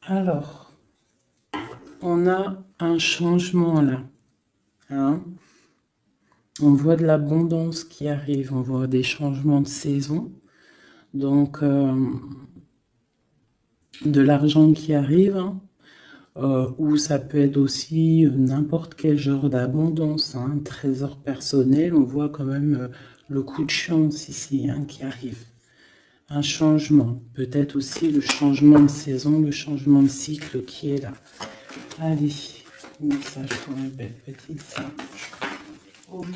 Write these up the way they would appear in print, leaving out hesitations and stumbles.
Alors, on a un changement là. Hein. On voit de l'abondance qui arrive, on voit des changements de saison. Donc, de l'argent qui arrive, hein, ou ça peut être aussi n'importe quel genre d'abondance, hein, un trésor personnel. On voit quand même le coup de chance ici hein, qui arrive. Un changement, peut-être aussi le changement de saison, le changement de cycle qui est là. Allez, message pour une belle petite singe. Ok.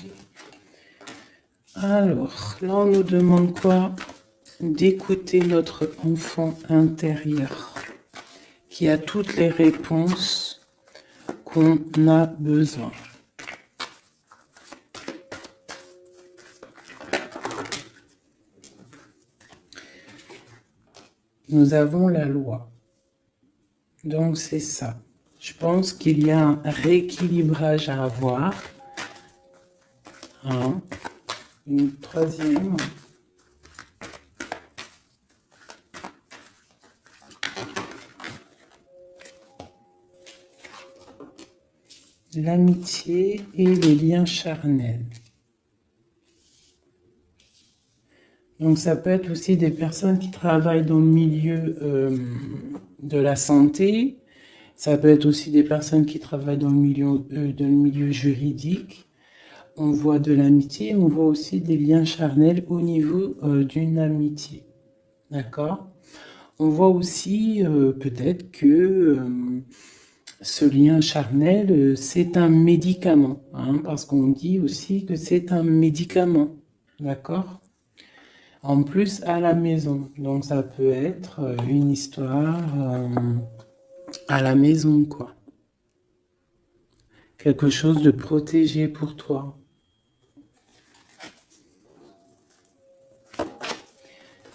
Alors, là on nous demande quoi? D'écouter notre enfant intérieur qui a toutes les réponses qu'on a besoin. Nous avons la loi. Donc c'est ça. Je pense qu'il y a un rééquilibrage à avoir. Hein. Une troisième. L'amitié et les liens charnels. Donc ça peut être aussi des personnes qui travaillent dans le milieu de la santé. Ça peut être aussi des personnes qui travaillent dans le milieu juridique. On voit de l'amitié, on voit aussi des liens charnels au niveau d'une amitié. D'accord? On voit aussi peut-être que ce lien charnel, c'est un médicament. Hein, parce qu'on dit aussi que c'est un médicament. D'accord? En plus, à la maison. Donc ça peut être une histoire à la maison, quoi. Quelque chose de protégé pour toi.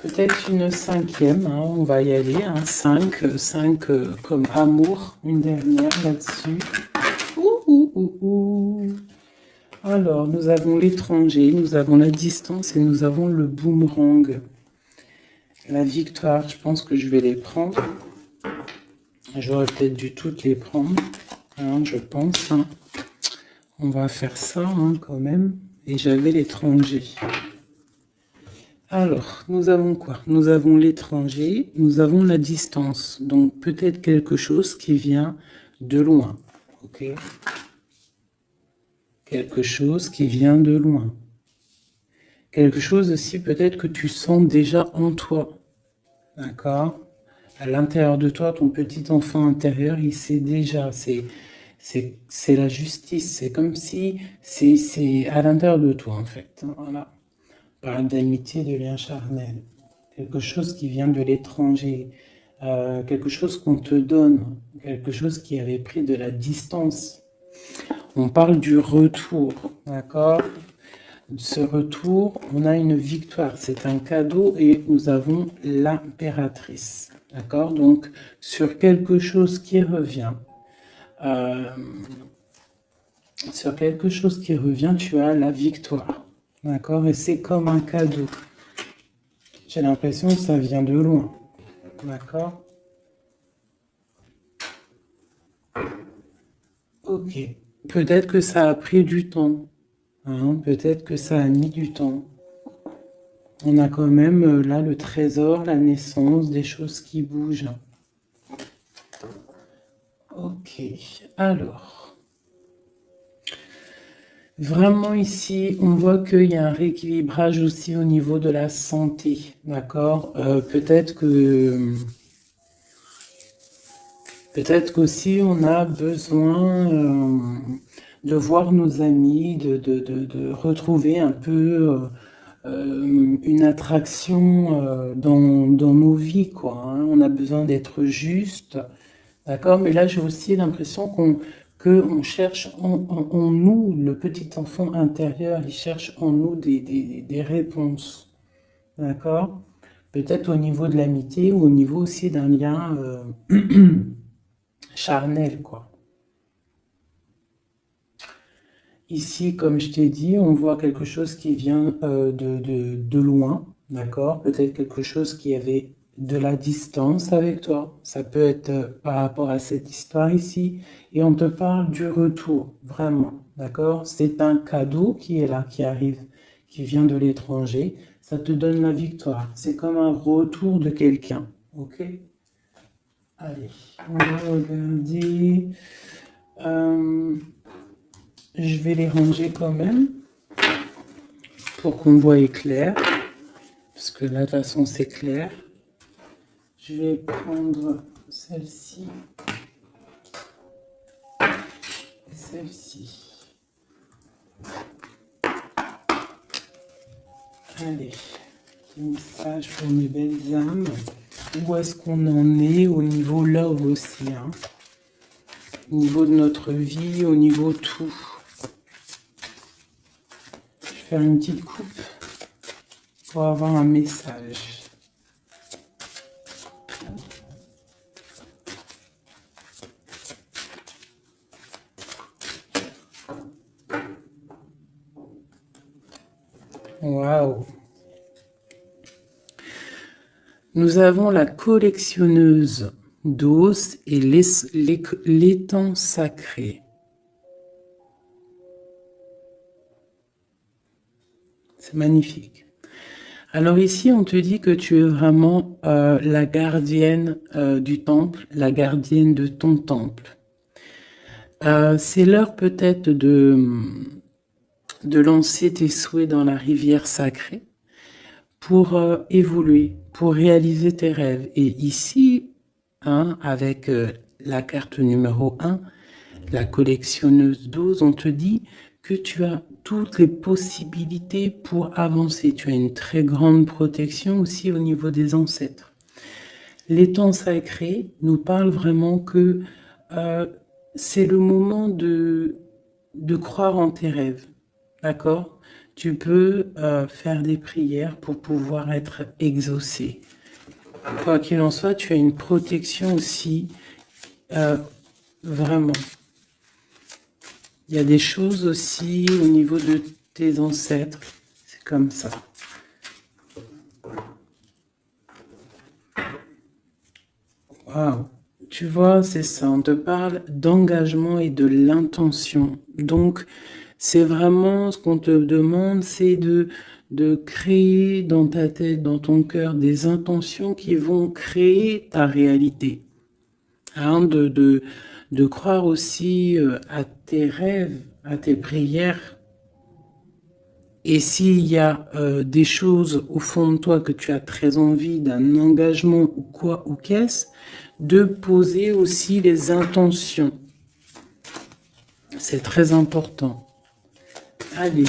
Peut-être une cinquième, hein, on va y aller, hein, 5 comme amour, une dernière là-dessus. Alors, nous avons l'étranger, nous avons la distance et nous avons le boomerang. La victoire, je pense que je vais les prendre. J'aurais peut-être dû toutes les prendre, hein, je pense. Hein. On va faire ça hein, quand même. Et j'avais l'étranger. Alors, nous avons quoi? Nous avons l'étranger, nous avons la distance. Donc, peut-être quelque chose qui vient de loin. Ok? Quelque chose qui vient de loin. Quelque chose aussi peut-être que tu sens déjà en toi. D'accord? À l'intérieur de toi, ton petit enfant intérieur, il sait déjà. C'est la justice. C'est comme si c'est à l'intérieur de toi, en fait. Voilà. On parle d'amitié, de lien charnel. Quelque chose qui vient de l'étranger. Quelque chose qu'on te donne. Quelque chose qui avait pris de la distance. On parle du retour. D'accord? Ce retour, on a une victoire. C'est un cadeau et nous avons l'impératrice. D'accord? Donc, sur quelque chose qui revient, tu as la victoire. D'accord? Et c'est comme un cadeau. J'ai l'impression que ça vient de loin. D'accord? Ok. Peut-être que ça a pris du temps. Hein? Peut-être que ça a mis du temps. On a quand même là le trésor, la naissance, des choses qui bougent. Ok, alors, vraiment ici, on voit qu'il y a un rééquilibrage aussi au niveau de la santé, d'accord? Peut-être qu'aussi on a besoin de voir nos amis, de retrouver un peu une attraction dans nos vies, quoi. Hein. On a besoin d'être juste. D'accord, mais là j'ai aussi l'impression qu'on cherche en nous, le petit enfant intérieur, il cherche en nous des réponses. D'accord? Peut-être au niveau de l'amitié ou au niveau aussi d'un lien charnel, quoi. Ici, comme je t'ai dit, on voit quelque chose qui vient de loin, d'accord? Peut-être quelque chose qui avait de la distance avec toi. Ça peut être par rapport à cette histoire ici. Et on te parle du retour, vraiment. D'accord? C'est un cadeau qui est là, qui arrive, qui vient de l'étranger. Ça te donne la victoire. C'est comme un retour de quelqu'un. Ok? Allez, on va regarder. Je vais les ranger quand même pour qu'on voie clair. Parce que là, de toute façon, c'est clair. Je vais prendre celle-ci et celle-ci. Allez, petit message pour mes belles âmes. Où est-ce qu'on en est au niveau love aussi, hein? Au niveau de notre vie, au niveau tout. Je vais faire une petite coupe pour avoir un message. Waouh! Nous avons la collectionneuse d'os et l'étang sacré. C'est magnifique. Alors ici, on te dit que tu es vraiment la gardienne du temple, la gardienne de ton temple. C'est l'heure peut-être de lancer tes souhaits dans la rivière sacrée pour évoluer, pour réaliser tes rêves. Et ici, hein, avec la carte numéro 1, la collectionneuse d'os, on te dit que tu as toutes les possibilités pour avancer. Tu as une très grande protection aussi au niveau des ancêtres. L'étang sacré nous parle vraiment que c'est le moment de croire en tes rêves. D'accord? Tu peux faire des prières pour pouvoir être exaucé. Quoi qu'il en soit, tu as une protection aussi, vraiment. Il y a des choses aussi au niveau de tes ancêtres. C'est comme ça. Waouh! Tu vois, c'est ça. On te parle d'engagement et de l'intention. Donc, c'est vraiment ce qu'on te demande, c'est de créer dans ta tête, dans ton cœur, des intentions qui vont créer ta réalité. Hein, de croire aussi à tes rêves, à tes prières. Et s'il y a des choses au fond de toi que tu as très envie, d'un engagement ou quoi ou qu'est-ce, de poser aussi les intentions. C'est très important. Allez,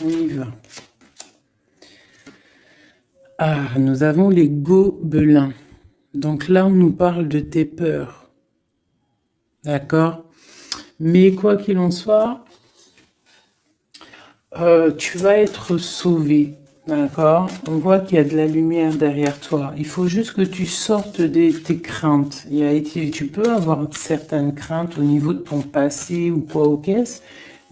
on y va. Ah, nous avons les gobelins. Donc là, on nous parle de tes peurs. D'accord? Mais quoi qu'il en soit, tu vas être sauvé. D'accord? On voit qu'il y a de la lumière derrière toi. Il faut juste que tu sortes de tes craintes. Tu peux avoir certaines craintes au niveau de ton passé ou quoi ou qu'est-ce,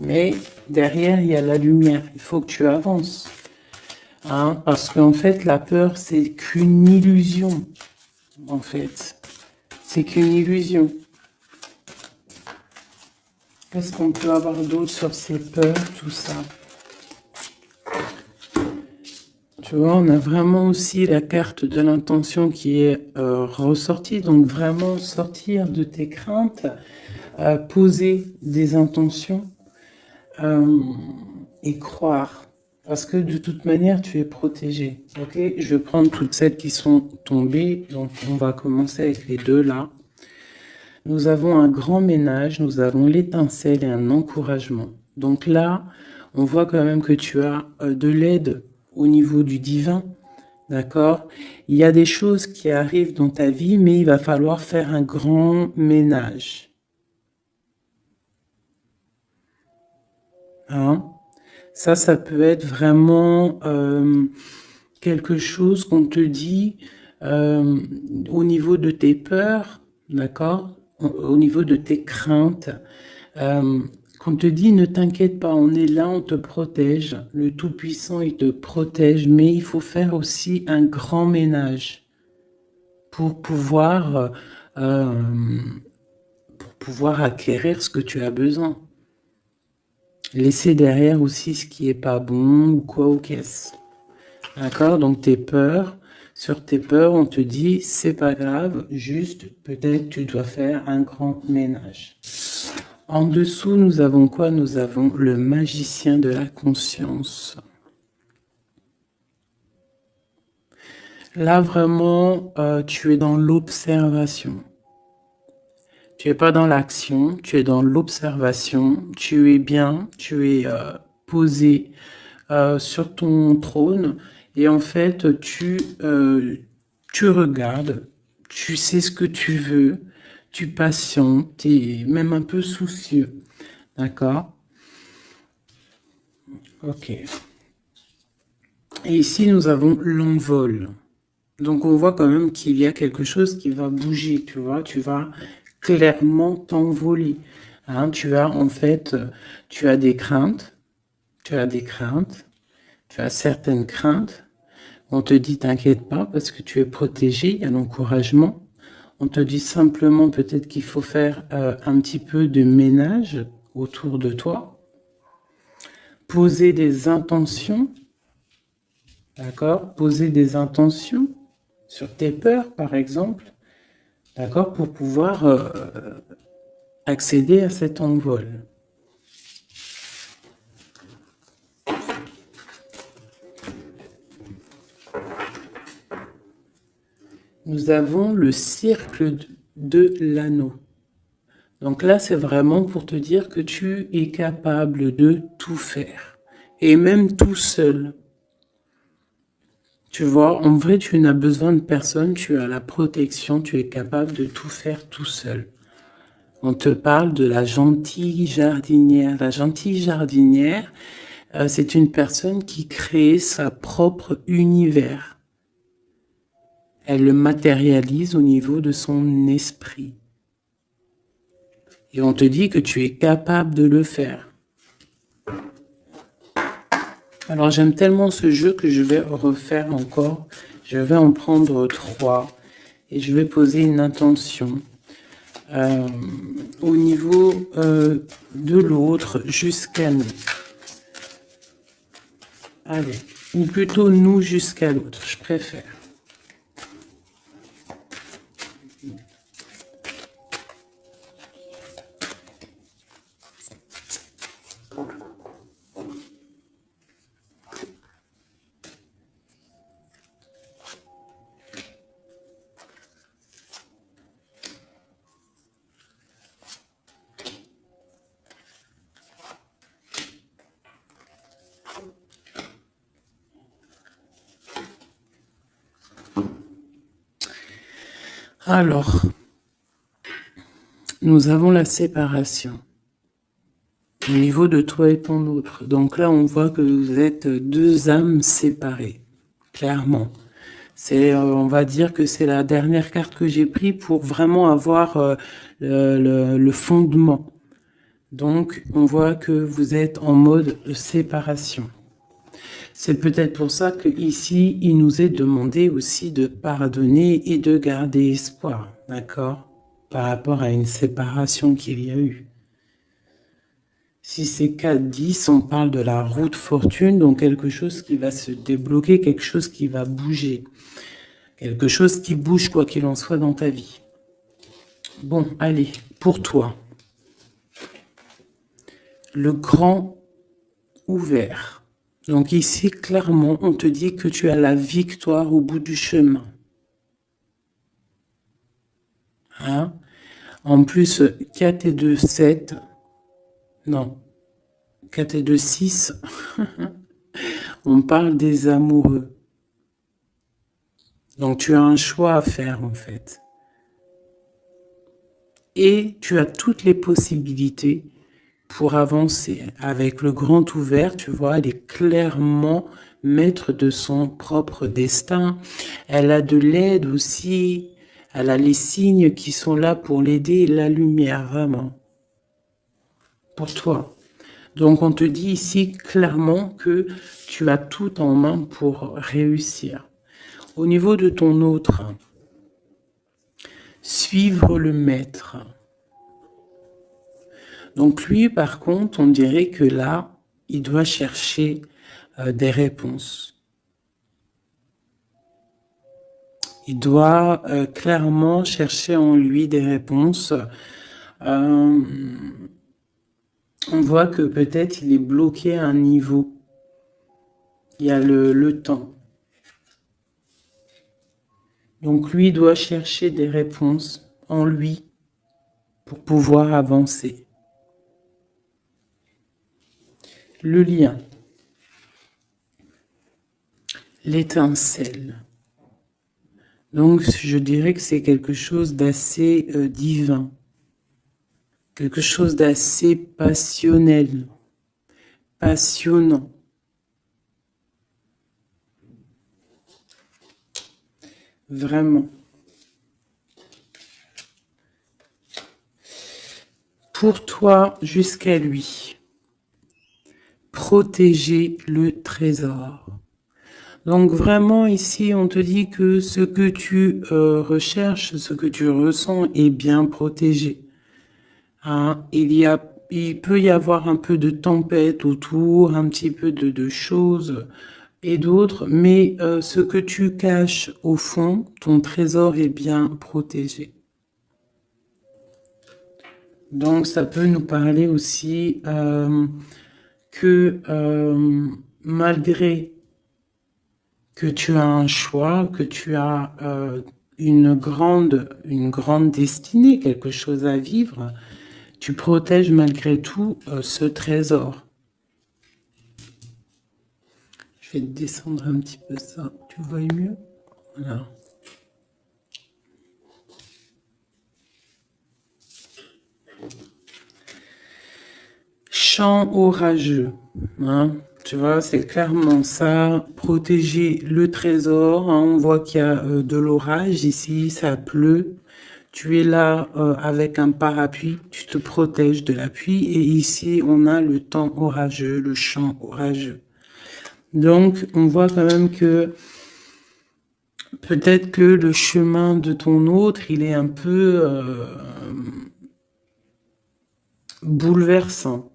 mais derrière, il y a la lumière. Il faut que tu avances. Hein? Parce qu'en fait, la peur, c'est qu'une illusion. En fait, c'est qu'une illusion. Qu'est-ce qu'on peut avoir d'autre sur ces peurs, tout ça? Tu vois, on a vraiment aussi la carte de l'intention qui est ressortie. Donc vraiment sortir de tes craintes, poser des intentions et croire. Parce que de toute manière, tu es protégé. Ok, je vais prendre toutes celles qui sont tombées. Donc on va commencer avec les deux là. Nous avons un grand ménage, nous avons l'étincelle et un encouragement. Donc là, on voit quand même que tu as de l'aide au niveau du divin, d'accord? Il y a des choses qui arrivent dans ta vie, mais il va falloir faire un grand ménage. Hein? Ça peut être vraiment quelque chose qu'on te dit au niveau de tes peurs, d'accord? Au niveau de tes craintes. Qu'on te dit, ne t'inquiète pas, on est là, on te protège. Le Tout-Puissant, il te protège, mais il faut faire aussi un grand ménage. pour pouvoir acquérir ce que tu as besoin. Laisser derrière aussi ce qui est pas bon ou quoi aux caisses. D'accord? Donc tes peurs, sur tes peurs, on te dit c'est pas grave, juste peut-être tu dois faire un grand ménage. En dessous, nous avons quoi? Nous avons le magicien de la conscience. Là, vraiment, tu es dans l'observation. Tu es pas dans l'action, tu es dans l'observation. Tu es bien, tu es posé sur ton trône. Et en fait, tu regardes, tu sais ce que tu veux, tu patientes, tu es même un peu soucieux. D'accord? Ok. Et ici, nous avons l'envol. Donc, on voit quand même qu'il y a quelque chose qui va bouger, tu vois. Tu vas clairement t'envoler. Hein, tu as, en fait, tu as des craintes. Tu as des craintes. Tu as certaines craintes. On te dit, t'inquiète pas, parce que tu es protégé, il y a l'encouragement. On te dit simplement peut-être qu'il faut faire un petit peu de ménage autour de toi. Poser des intentions. D'accord? Poser des intentions sur tes peurs, par exemple. D'accord? Pour pouvoir accéder à cet envol. Nous avons le cercle de l'anneau. Donc là, c'est vraiment pour te dire que tu es capable de tout faire. Et même tout seul. Tu vois, en vrai, tu n'as besoin de personne, tu as la protection, tu es capable de tout faire tout seul. On te parle de la gentille jardinière. La gentille jardinière, c'est une personne qui crée sa propre univers. Elle le matérialise au niveau de son esprit. Et on te dit que tu es capable de le faire. Alors j'aime tellement ce jeu que je vais refaire encore. Je vais en prendre 3 et je vais poser une intention au niveau de l'autre jusqu'à nous. Allez, ou plutôt nous jusqu'à l'autre, je préfère. Alors, nous avons la séparation au niveau de toi et ton autre. Donc là, on voit que vous êtes deux âmes séparées, clairement. C'est, on va dire que c'est la dernière carte que j'ai prise pour vraiment avoir le fondement. Donc, on voit que vous êtes en mode séparation. C'est peut-être pour ça que ici, il nous est demandé aussi de pardonner et de garder espoir, d'accord, par rapport à une séparation qu'il y a eu. Si c'est 4-10, on parle de la route fortune, donc quelque chose qui va se débloquer, quelque chose qui va bouger. Quelque chose qui bouge quoi qu'il en soit dans ta vie. Bon, allez, pour toi. Le grand ouvert. Donc ici, clairement, on te dit que tu as la victoire au bout du chemin. Hein? En plus, 4 et 2, 7. Non. 4 et 2, 6. On parle des amoureux. Donc tu as un choix à faire en fait. Et tu as toutes les possibilités pour avancer. Avec le grand ouvert, tu vois, elle est clairement maître de son propre destin. Elle a de l'aide aussi. Elle a les signes qui sont là pour l'aider et la lumière, vraiment. Pour toi. Donc on te dit ici clairement que tu as tout en main pour réussir. Au niveau de ton autre, suivre le maître. Donc lui, par contre, on dirait que là, il doit chercher des réponses. Il doit clairement chercher en lui des réponses. On voit que peut-être il est bloqué à un niveau. Il y a le temps. Donc lui doit chercher des réponses en lui pour pouvoir avancer. Le lien. L'étincelle. Donc je dirais que c'est quelque chose d'assez divin. Quelque chose d'assez passionnel. Passionnant. Vraiment. Pour toi jusqu'à lui. Protéger le trésor. Donc vraiment ici on te dit que ce que tu recherches, ce que tu ressens est bien protégé. Hein, il peut y avoir un peu de tempête autour, un petit peu de choses et d'autres, mais ce que tu caches au fond, ton trésor est bien protégé. Donc ça peut nous parler aussi que malgré que tu as un choix, que tu as une grande destinée, quelque chose à vivre, tu protèges malgré tout ce trésor. Je vais descendre un petit peu ça, tu vois mieux? Voilà. Chant orageux, hein? Tu vois, c'est clairement ça, protéger le trésor. Hein, on voit qu'il y a de l'orage ici, ça pleut. Tu es là avec un parapluie, tu te protèges de la pluie. Et ici, on a le temps orageux, le chant orageux. Donc, on voit quand même que peut-être que le chemin de ton autre, il est un peu bouleversant.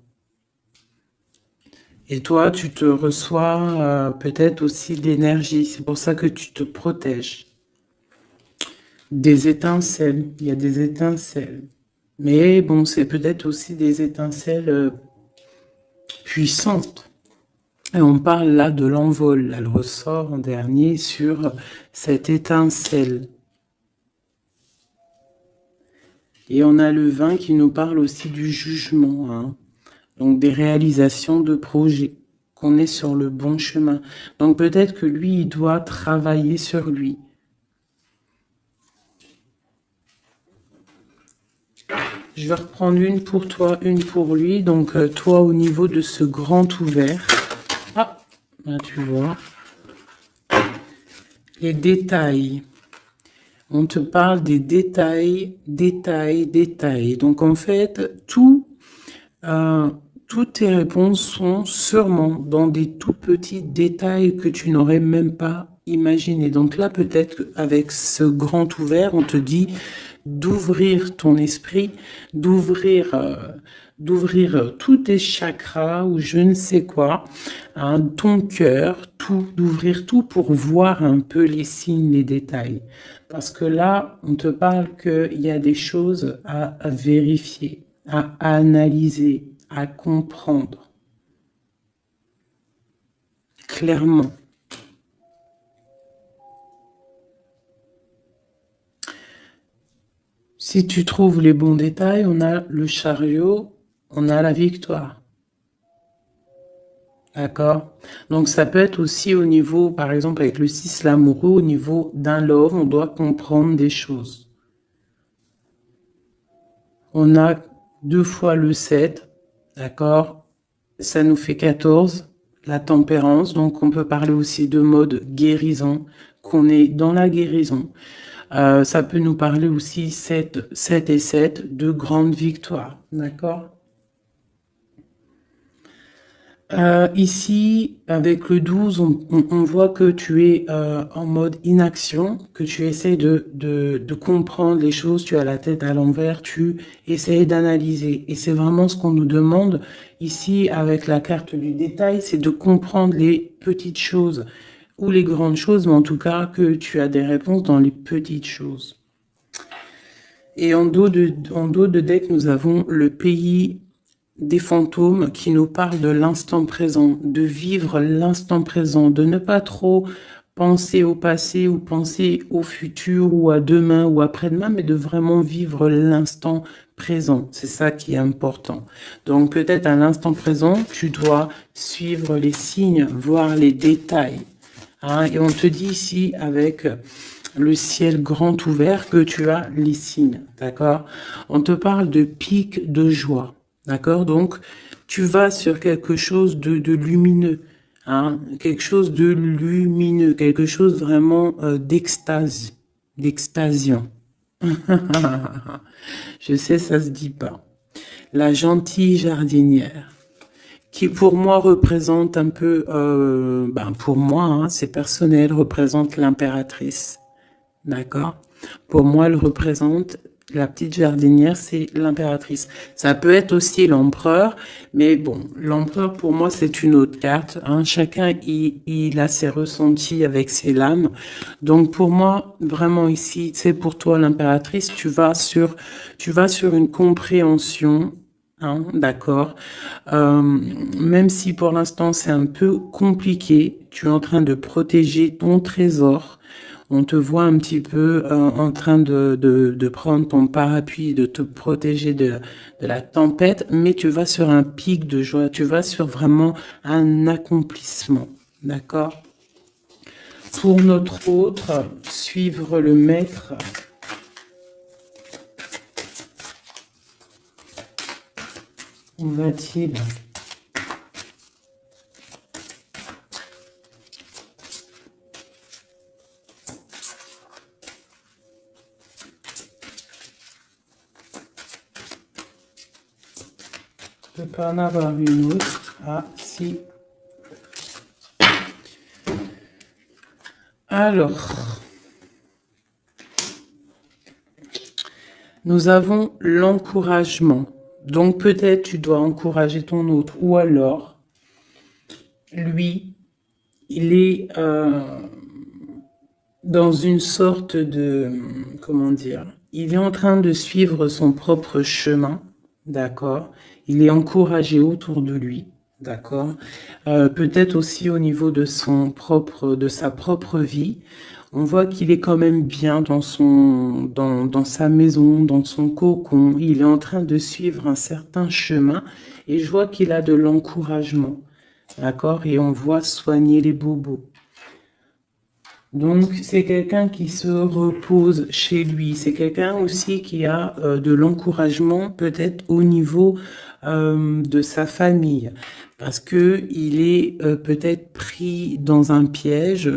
Et toi, tu te reçois peut-être aussi de l'énergie. C'est pour ça que tu te protèges. Des étincelles. Il y a des étincelles. Mais bon, c'est peut-être aussi des étincelles puissantes. Et on parle là de l'envol. Elle ressort en dernier sur cette étincelle. Et on a le 20 qui nous parle aussi du jugement. Hein. Donc des réalisations de projets, qu'on est sur le bon chemin. Donc peut-être que lui, il doit travailler sur lui. Je vais reprendre une pour toi, une pour lui. Donc toi, au niveau de ce grand ouvert. Ah, là tu vois. Les détails. On te parle des détails, détails, détails. Donc en fait, toutes tes réponses sont sûrement dans des tout petits détails que tu n'aurais même pas imaginé. Donc là, peut-être avec ce grand ouvert, on te dit d'ouvrir ton esprit, d'ouvrir tous tes chakras ou je ne sais quoi, hein, ton cœur, tout, d'ouvrir tout pour voir un peu les signes, les détails. Parce que là, on te parle qu'il y a des choses à vérifier, à analyser, à comprendre. Clairement. Si tu trouves les bons détails, on a le chariot, on a la victoire. D'accord? Donc ça peut être aussi au niveau, par exemple avec le 6 l'amoureux, au niveau d'un love, on doit comprendre des choses. On a 2 fois le 7, d'accord? Ça nous fait 14, la tempérance, donc on peut parler aussi de mode guérison, qu'on est dans la guérison. Ça peut nous parler aussi 7 et 7 de grandes victoires, d'accord? Ici, avec le 12, on voit que tu es en mode inaction, que tu essaies de comprendre les choses, tu as la tête à l'envers, tu essaies d'analyser. Et c'est vraiment ce qu'on nous demande ici avec la carte du détail, c'est de comprendre les petites choses ou les grandes choses, mais en tout cas que tu as des réponses dans les petites choses. Et en dos de deck, nous avons le pays des fantômes qui nous parlent de l'instant présent, de vivre l'instant présent, de ne pas trop penser au passé ou penser au futur ou à demain ou après-demain, mais de vraiment vivre l'instant présent. C'est ça qui est important. Donc peut-être à l'instant présent, tu dois suivre les signes, voir les détails. Hein, et on te dit ici avec le ciel grand ouvert que tu as les signes, d'accord? On te parle de pic de joie. D'accord? Donc, tu vas sur quelque chose de lumineux, hein? Quelque chose de lumineux, quelque chose vraiment d'extase, d'extasiant. Je sais, ça se dit pas. La gentille jardinière, qui pour moi représente un peu, pour moi, hein, c'est personnel, représente l'impératrice. D'accord? Pour moi, elle représente la petite jardinière, c'est l'impératrice. Ça peut être aussi l'empereur, mais bon, l'empereur pour moi c'est une autre carte. Hein. Chacun il a ses ressentis avec ses lames. Donc pour moi, vraiment ici, c'est pour toi l'impératrice. Tu vas sur une compréhension. Hein, d'accord. Même si pour l'instant c'est un peu compliqué, tu es en train de protéger ton trésor. On te voit un petit peu en train de prendre ton parapluie, de te protéger de la tempête, mais tu vas sur un pic de joie, tu vas sur vraiment un accomplissement, d'accord? Pour notre autre, suivre le maître. Où va-t-il? Je peux pas en avoir une autre. Ah, si. Alors, nous avons l'encouragement. Donc peut-être tu dois encourager ton autre. Ou alors, lui, il est dans une sorte de... Comment dire? Il est en train de suivre son propre chemin. D'accord? Il est encouragé autour de lui. D'accord? Peut-être aussi au niveau de sa propre vie. On voit qu'il est quand même bien dans sa maison, dans son cocon. Il est en train de suivre un certain chemin et je vois qu'il a de l'encouragement. D'accord? Et on voit soigner les bobos. Donc, c'est quelqu'un qui se repose chez lui. C'est quelqu'un aussi qui a de l'encouragement peut-être au niveau de sa famille. Parce que il est peut-être pris dans un piège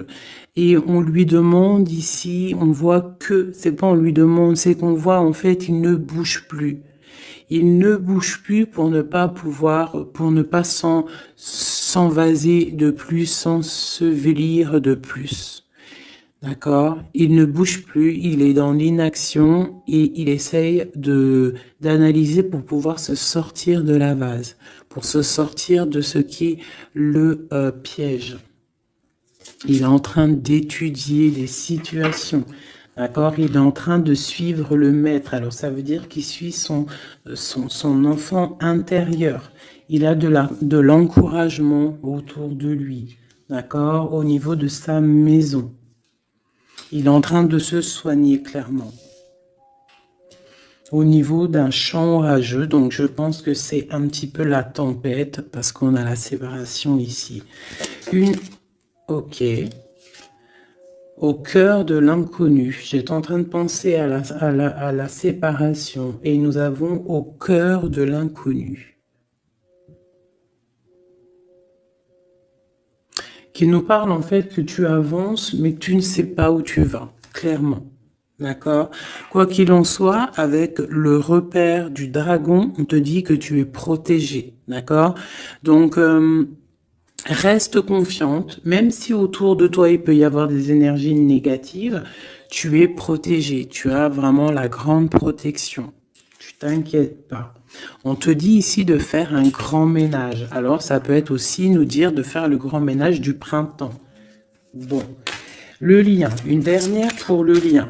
et on lui demande ici, on voit que, c'est pas on lui demande, c'est qu'on voit en fait, il ne bouge plus. Il ne bouge plus pour ne pas s'envaser de plus, s'ensevelir de plus. D'accord? Il ne bouge plus, il est dans l'inaction et il essaye d'analyser pour pouvoir se sortir de la vase, pour se sortir de ce qui le piège. Il est en train d'étudier les situations. D'accord? Il est en train de suivre le maître. Alors, ça veut dire qu'il suit son enfant intérieur. Il a de l'encouragement autour de lui. D'accord? Au niveau de sa maison. Il est en train de se soigner clairement. Au niveau d'un champ orageux, donc je pense que c'est un petit peu la tempête parce qu'on a la séparation ici. Ok. Au cœur de l'inconnu. J'étais en train de penser à la séparation et nous avons au cœur de l'inconnu. Qui nous parle en fait que tu avances, mais tu ne sais pas où tu vas, clairement. D'accord? Quoi qu'il en soit, avec le repère du dragon, on te dit que tu es protégé. D'accord? Donc, Reste confiante, même si autour de toi il peut y avoir des énergies négatives, tu es protégée, tu as vraiment la grande protection. Tu t'inquiètes pas. On te dit ici de faire un grand ménage. Alors ça peut être aussi nous dire de faire le grand ménage du printemps. Bon, le lien, une dernière pour le lien.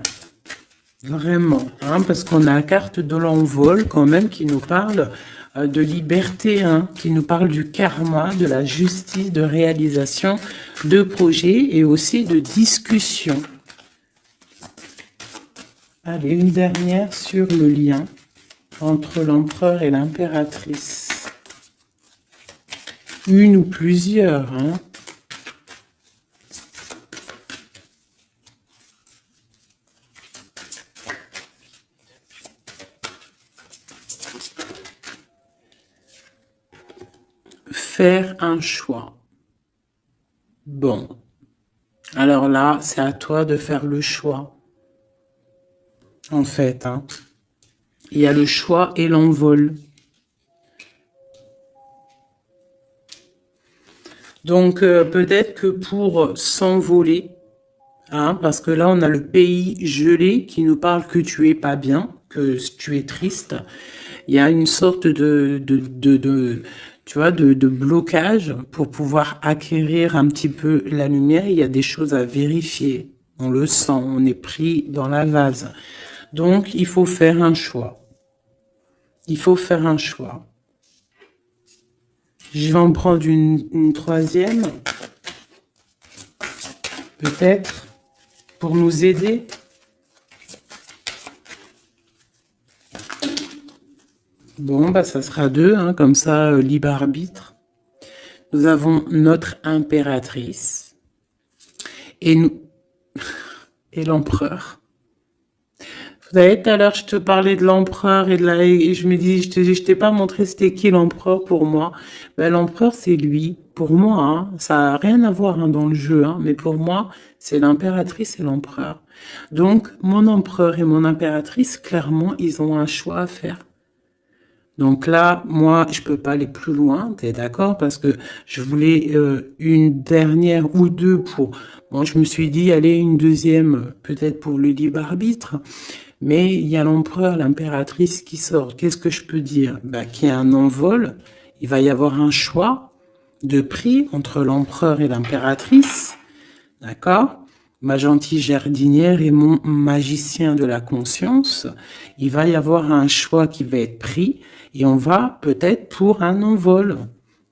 Vraiment, hein, parce qu'on a la carte de l'envol quand même qui nous parle de liberté, hein, qui nous parle du karma, de la justice, de réalisation de projets et aussi de discussion. Allez, une dernière sur le lien entre l'empereur et l'impératrice. Une ou plusieurs, hein. Faire un choix. Bon. Alors là, c'est à toi de faire le choix. En fait, hein. Il y a le choix et l'envol. Donc, peut-être que pour s'envoler, hein, parce que là, on a le pays gelé qui nous parle que tu es pas bien, que tu es triste. Il y a une sorte tu vois, de blocage pour pouvoir acquérir un petit peu la lumière. Il y a des choses à vérifier. On le sent, on est pris dans la vase. Donc, il faut faire un choix. Il faut faire un choix. Je vais en prendre une troisième. Peut-être. Pour nous aider. Bon, bah ça sera deux, hein, comme ça, libre arbitre. Nous avons notre impératrice. Et nous... et l'empereur. Vous savez, tout à l'heure, je te parlais de l'empereur et je me dis, je t'ai pas montré c'était qui l'empereur pour moi. Ben, l'empereur, c'est lui. Pour moi, hein, ça a rien à voir hein, dans le jeu, hein, mais pour moi, c'est l'impératrice et l'empereur. Donc, mon empereur et mon impératrice, clairement, ils ont un choix à faire. Donc là, moi, je peux pas aller plus loin, t'es d'accord? Parce que je voulais une dernière ou deux pour... Bon, je me suis dit, allez, une deuxième, peut-être pour le libre arbitre. Mais il y a l'empereur, l'impératrice qui sort. Qu'est-ce que je peux dire? Bah, qu'il y a un envol. Il va y avoir un choix de prix entre l'empereur et l'impératrice. D'accord? Ma gentille jardinière et mon magicien de la conscience. Il va y avoir un choix qui va être pris et on va peut-être pour un envol.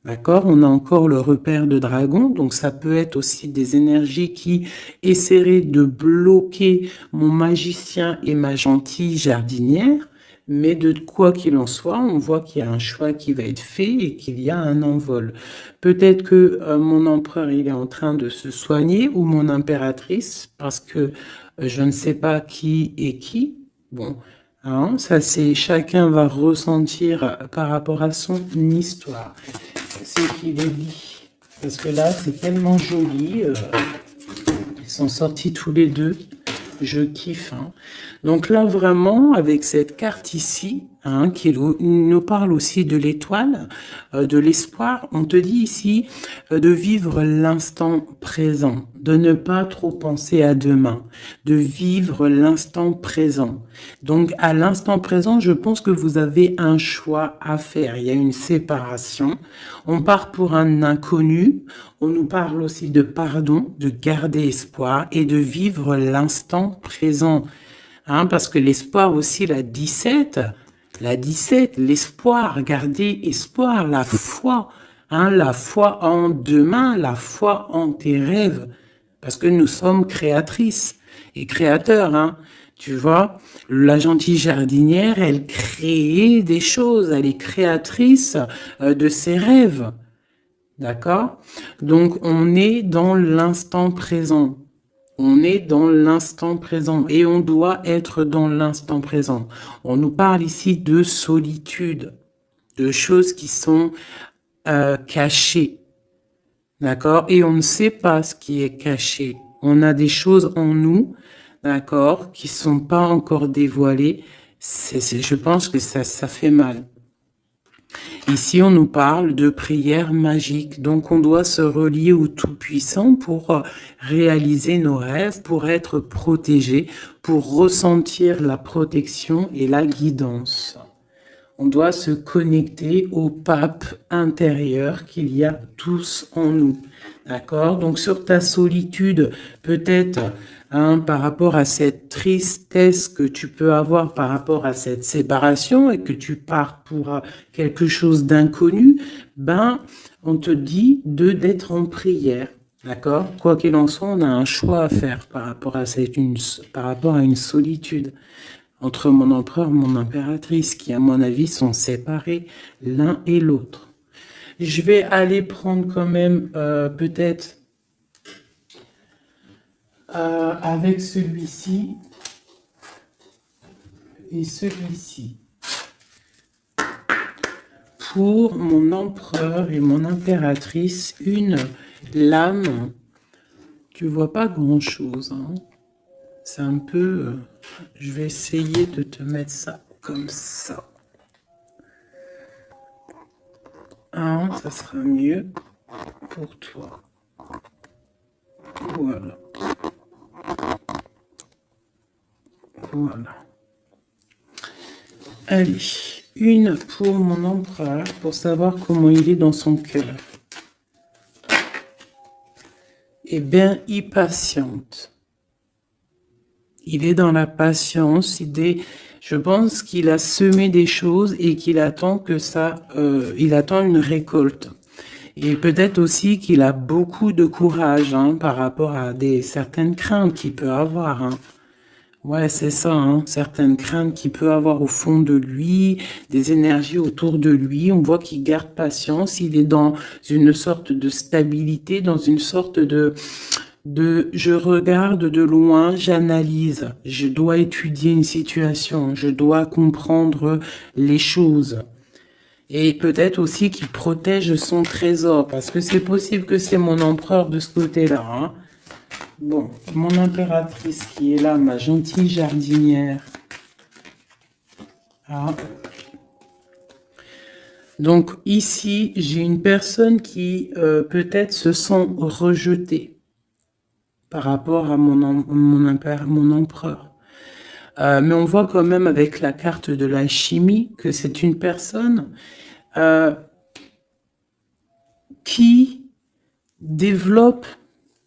D'accord? On a encore le repère de dragon, donc ça peut être aussi des énergies qui essaieraient de bloquer mon magicien et ma gentille jardinière. Mais de quoi qu'il en soit, on voit qu'il y a un choix qui va être fait et qu'il y a un envol. Peut-être que mon empereur, il est en train de se soigner ou mon impératrice, parce que je ne sais pas qui est qui. Bon, hein, ça c'est chacun va ressentir par rapport à son histoire. C'est qu'il est dit. Parce que là, c'est tellement joli. Ils sont sortis tous les deux. Je kiffe. Hein. Donc là, vraiment, avec cette carte ici, hein, qui nous parle aussi de l'étoile, de l'espoir, on te dit ici de vivre l'instant présent, de ne pas trop penser à demain, de vivre l'instant présent. Donc à l'instant présent, je pense que vous avez un choix à faire. Il y a une séparation. On part pour un inconnu. On nous parle aussi de pardon, de garder espoir et de vivre l'instant présent. Hein, parce que l'espoir aussi, la 17, l'espoir, garder espoir, la foi, hein, la foi en demain, la foi en tes rêves. Parce que nous sommes créatrices et créateurs, hein. Tu vois, la gentille jardinière, elle crée des choses, elle est créatrice de ses rêves. D'accord? Donc, on est dans l'instant présent. On est dans l'instant présent et on doit être dans l'instant présent. On nous parle ici de solitude, de choses qui sont cachées. D'accord? Et on ne sait pas ce qui est caché. On a des choses en nous, d'accord, qui sont pas encore dévoilées. Je pense que ça fait mal. Ici, on nous parle de prière magique. Donc, on doit se relier au Tout-Puissant pour réaliser nos rêves, pour être protégé, pour ressentir la protection et la guidance. On doit se connecter au pape intérieur qu'il y a tous en nous. D'accord? Donc, sur ta solitude, peut-être, par rapport à cette tristesse que tu peux avoir par rapport à cette séparation et que tu pars pour quelque chose d'inconnu, on te dit d'être en prière. D'accord? Quoi qu'il en soit, on a un choix à faire par rapport à une solitude entre mon empereur et mon impératrice, qui, à mon avis, sont séparés l'un et l'autre. Je vais aller prendre quand même, peut-être, avec celui-ci et celui-ci. Pour mon empereur et mon impératrice, une lame, tu vois pas grand-chose, hein. C'est un peu... je vais essayer de te mettre ça comme ça. Ça sera mieux pour toi. Voilà. Voilà. Allez, une pour mon empereur, pour savoir comment il est dans son cœur. Eh bien, il patiente. Il est dans la patience, je pense qu'il a semé des choses et qu'il attend que il attend une récolte. Et peut-être aussi qu'il a beaucoup de courage par rapport à certaines craintes qu'il peut avoir. Ouais, c'est ça, certaines craintes qu'il peut avoir au fond de lui, des énergies autour de lui. On voit qu'il garde patience, il est dans une sorte de stabilité, dans une sorte de je regarde de loin, j'analyse, je dois étudier une situation, je dois comprendre les choses. Et peut-être aussi qu'il protège son trésor, parce que c'est possible que c'est mon empereur de ce côté-là. Bon, mon impératrice qui est là, ma gentille jardinière. Donc ici, j'ai une personne qui peut-être se sent rejetée par rapport à mon empereur. Mais on voit quand même avec la carte de l'alchimie que c'est une personne qui développe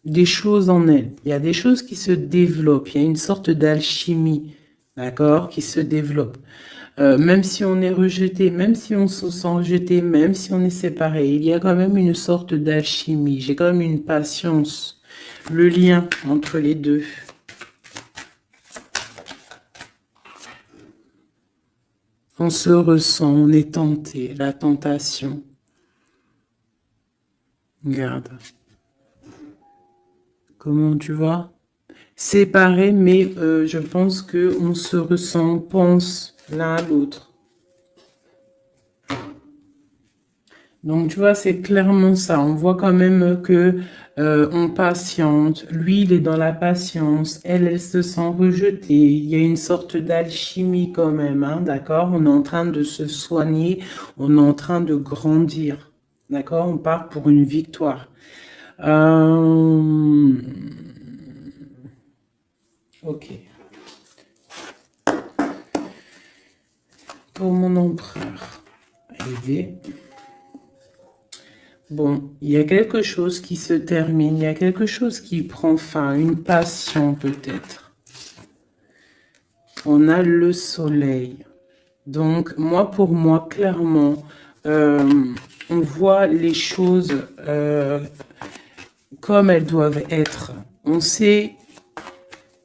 des choses en elle. Il y a des choses qui se développent. Il y a une sorte d'alchimie, d'accord, qui se développe. Même si on est rejeté, même si on se sent rejeté, même si on est séparé, il y a quand même une sorte d'alchimie. J'ai quand même une patience. Le lien entre les deux. On se ressent, on est tenté, la tentation. Regarde. Comment tu vois? Séparés, mais je pense qu'on se ressent, on pense l'un à l'autre. Donc, tu vois, c'est clairement ça. On voit quand même que on patiente. Lui, il est dans la patience. Elle se sent rejetée. Il y a une sorte d'alchimie quand même, d'accord? On est en train de se soigner. On est en train de grandir, d'accord? On part pour une victoire. Ok. Pour mon empereur. Aider. Bon, il y a quelque chose qui se termine, il y a quelque chose qui prend fin, une passion peut-être. On a le soleil. Donc, pour moi, clairement, on voit les choses comme elles doivent être. On sait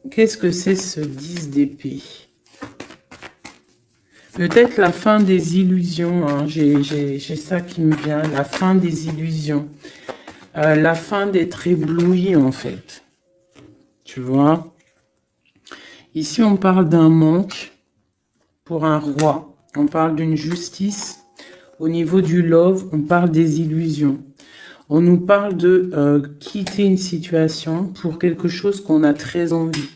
qu'est-ce que c'est ce 10 d'épée. Peut-être la fin des illusions, j'ai ça qui me vient, la fin des illusions. La fin d'être ébloui, en fait. Tu vois? Ici, on parle d'un manque pour un roi. On parle d'une justice. Au niveau du love, on parle des illusions. On nous parle de quitter une situation pour quelque chose qu'on a très envie.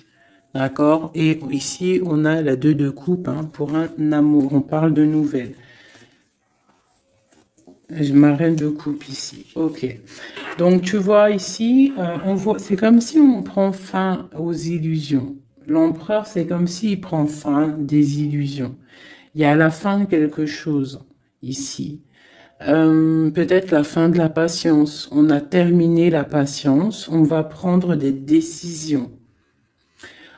D'accord? Et ici, on a la 2 de coupe pour un amour. On parle de nouvelles. Ma reine de coupe ici. Ok. Donc, tu vois ici, on voit, c'est comme si on prend fin aux illusions. L'empereur, c'est comme s'il prend fin des illusions. Il y a la fin de quelque chose ici. Peut-être la fin de la patience. On a terminé la patience. On va prendre des décisions.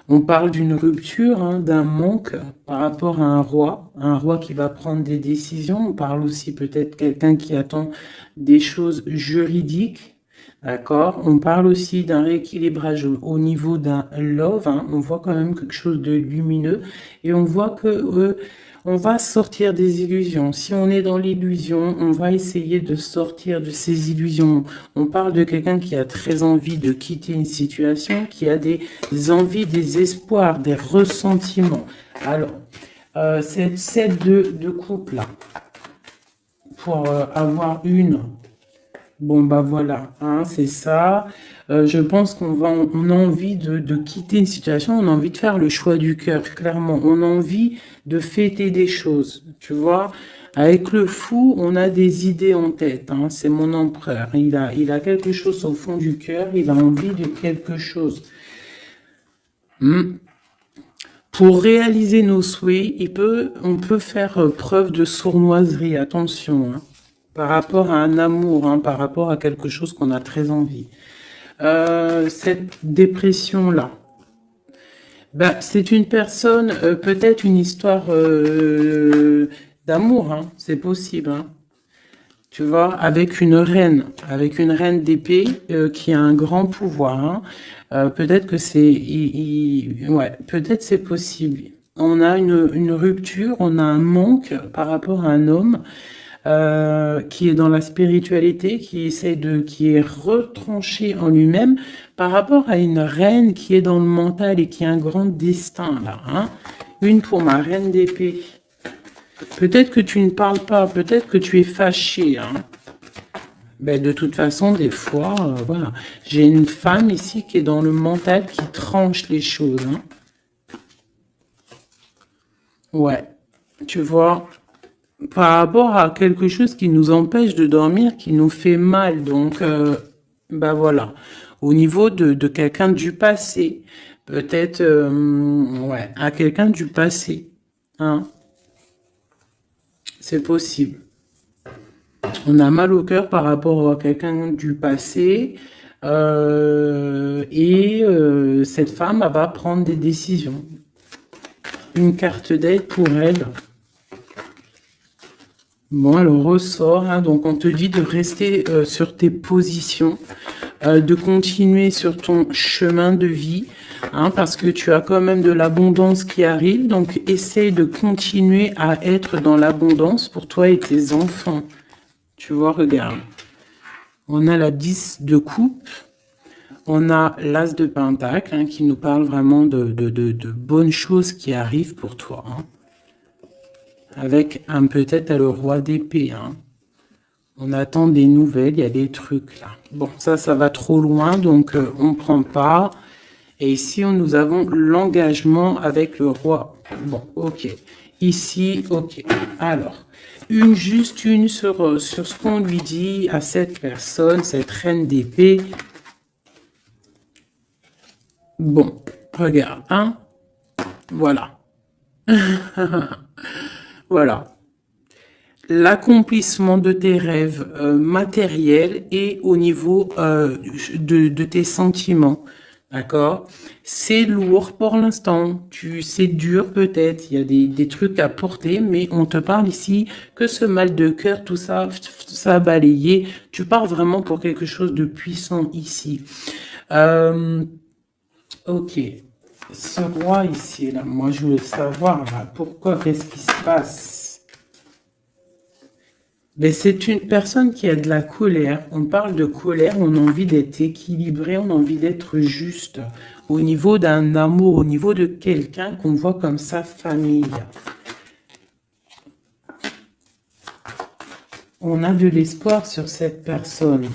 On parle d'une rupture, hein, d'un manque par rapport à un roi qui va prendre des décisions. On parle aussi peut-être quelqu'un qui attend des choses juridiques, d'accord. On parle aussi d'un rééquilibrage au niveau d'un love, hein. On voit quand même quelque chose de lumineux et on voit que on va sortir des illusions. Si on est dans l'illusion, on va essayer de sortir de ces illusions. On parle de quelqu'un qui a très envie de quitter une situation, qui a des envies, des espoirs, des ressentiments. Alors, cette set de couple là, pour avoir une... Bon, bah voilà, hein, c'est ça. Je pense on a envie de quitter une situation, on a envie de faire le choix du cœur, clairement. On a envie de fêter des choses, tu vois. Avec le fou, on a des idées en tête, hein, c'est mon empereur. Il a quelque chose au fond du cœur, il a envie de quelque chose. Pour réaliser nos souhaits, on peut faire preuve de sournoiserie, attention, hein, par rapport à un amour, hein, par rapport à quelque chose qu'on a très envie. Cette dépression-là, ben, c'est une personne, peut-être une histoire d'amour, hein, c'est possible, hein. Tu vois, avec une reine d'épée qui a un grand pouvoir, hein. Peut-être que ouais, peut-être c'est possible. On a une rupture, on a un manque par rapport à un homme qui est dans la spiritualité, qui est retranché en lui-même par rapport à une reine qui est dans le mental et qui a un grand destin là, hein. Une pour ma reine d'épée. Peut-être que tu ne parles pas, peut-être que tu es fâché, hein. Ben, de toute façon, des fois, voilà. J'ai une femme ici qui est dans le mental, qui tranche les choses, hein. Ouais, tu vois, par rapport à quelque chose qui nous empêche de dormir, qui nous fait mal. Donc, ben voilà, au niveau de quelqu'un du passé, peut-être, ouais, à quelqu'un du passé, hein. C'est possible. On a mal au cœur par rapport à quelqu'un du passé. Cette femme, elle va prendre des décisions. Une carte d'aide pour elle. Bon, elle ressort, hein, donc on te dit de rester sur tes positions, de continuer sur ton chemin de vie, hein, parce que tu as quand même de l'abondance qui arrive, donc essaye de continuer à être dans l'abondance pour toi et tes enfants. Tu vois, regarde. On a la 10 de coupe, on a l'as de pentacle, hein, qui nous parle vraiment de bonnes choses qui arrivent pour toi, hein. Avec peut-être le roi d'épée, hein. On attend des nouvelles, il y a des trucs là. Bon, ça va trop loin, donc on prend pas. Et ici, nous avons l'engagement avec le roi. Bon, ok. Ici, ok. Alors, juste une sur ce qu'on lui dit à cette personne, cette reine d'épée. Bon, regarde, hein. Voilà. Voilà. L'accomplissement de tes rêves matériels et au niveau de tes sentiments. D'accord? C'est lourd pour l'instant. C'est dur peut-être. Il y a des trucs à porter, mais on te parle ici que ce mal de cœur, tout ça a balayé. Tu pars vraiment pour quelque chose de puissant ici. Ok. Ce roi ici, là, moi je voulais savoir là, pourquoi, qu'est-ce qui se passe? Mais c'est une personne qui a de la colère. On parle de colère, on a envie d'être équilibré, on a envie d'être juste au niveau d'un amour, au niveau de quelqu'un qu'on voit comme sa famille. On a de l'espoir sur cette personne.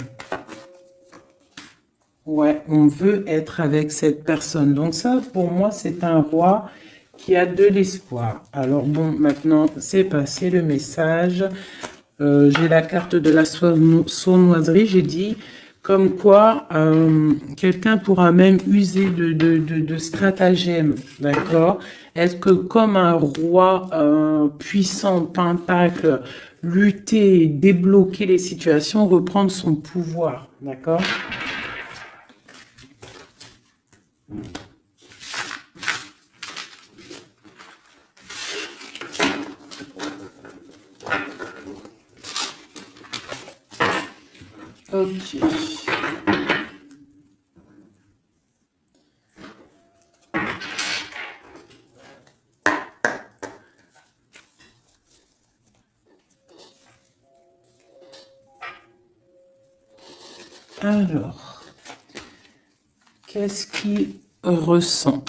Ouais, on veut être avec cette personne. Donc ça, pour moi, c'est un roi qui a de l'espoir. Alors bon, maintenant, c'est passé le message. J'ai la carte de la sournoiserie, j'ai dit comme quoi quelqu'un pourra même user de stratagèmes, d'accord? Est-ce que comme un roi puissant, pentacle, lutter, débloquer les situations, reprendre son pouvoir, d'accord? Ok. Alors, qu'est-ce qu'il ressent?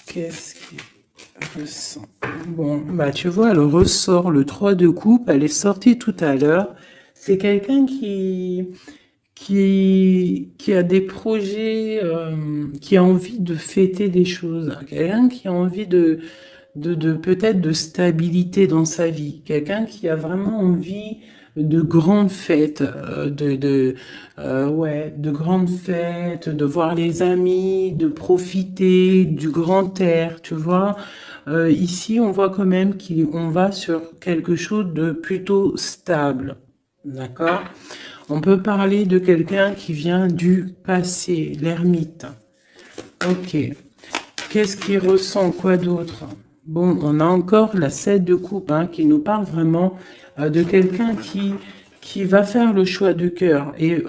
Qu'est-ce qu'il ressent? Bon, bah tu vois, elle ressort le 3 de coupe, elle est sortie tout à l'heure. C'est quelqu'un qui a des projets, qui a envie de fêter des choses. Quelqu'un qui a envie de peut-être de stabilité dans sa vie. Quelqu'un qui a vraiment envie de grandes fêtes, ouais, de grandes fêtes, de voir les amis, de profiter du grand air, tu vois. Ici, on voit quand même qu'on va sur quelque chose de plutôt stable, d'accord? On peut parler de quelqu'un qui vient du passé, l'ermite. Ok. Qu'est-ce qu'il ressent? Quoi d'autre? Bon, on a encore la 7 de coupe hein, qui nous parle vraiment de quelqu'un qui va faire le choix de cœur. Et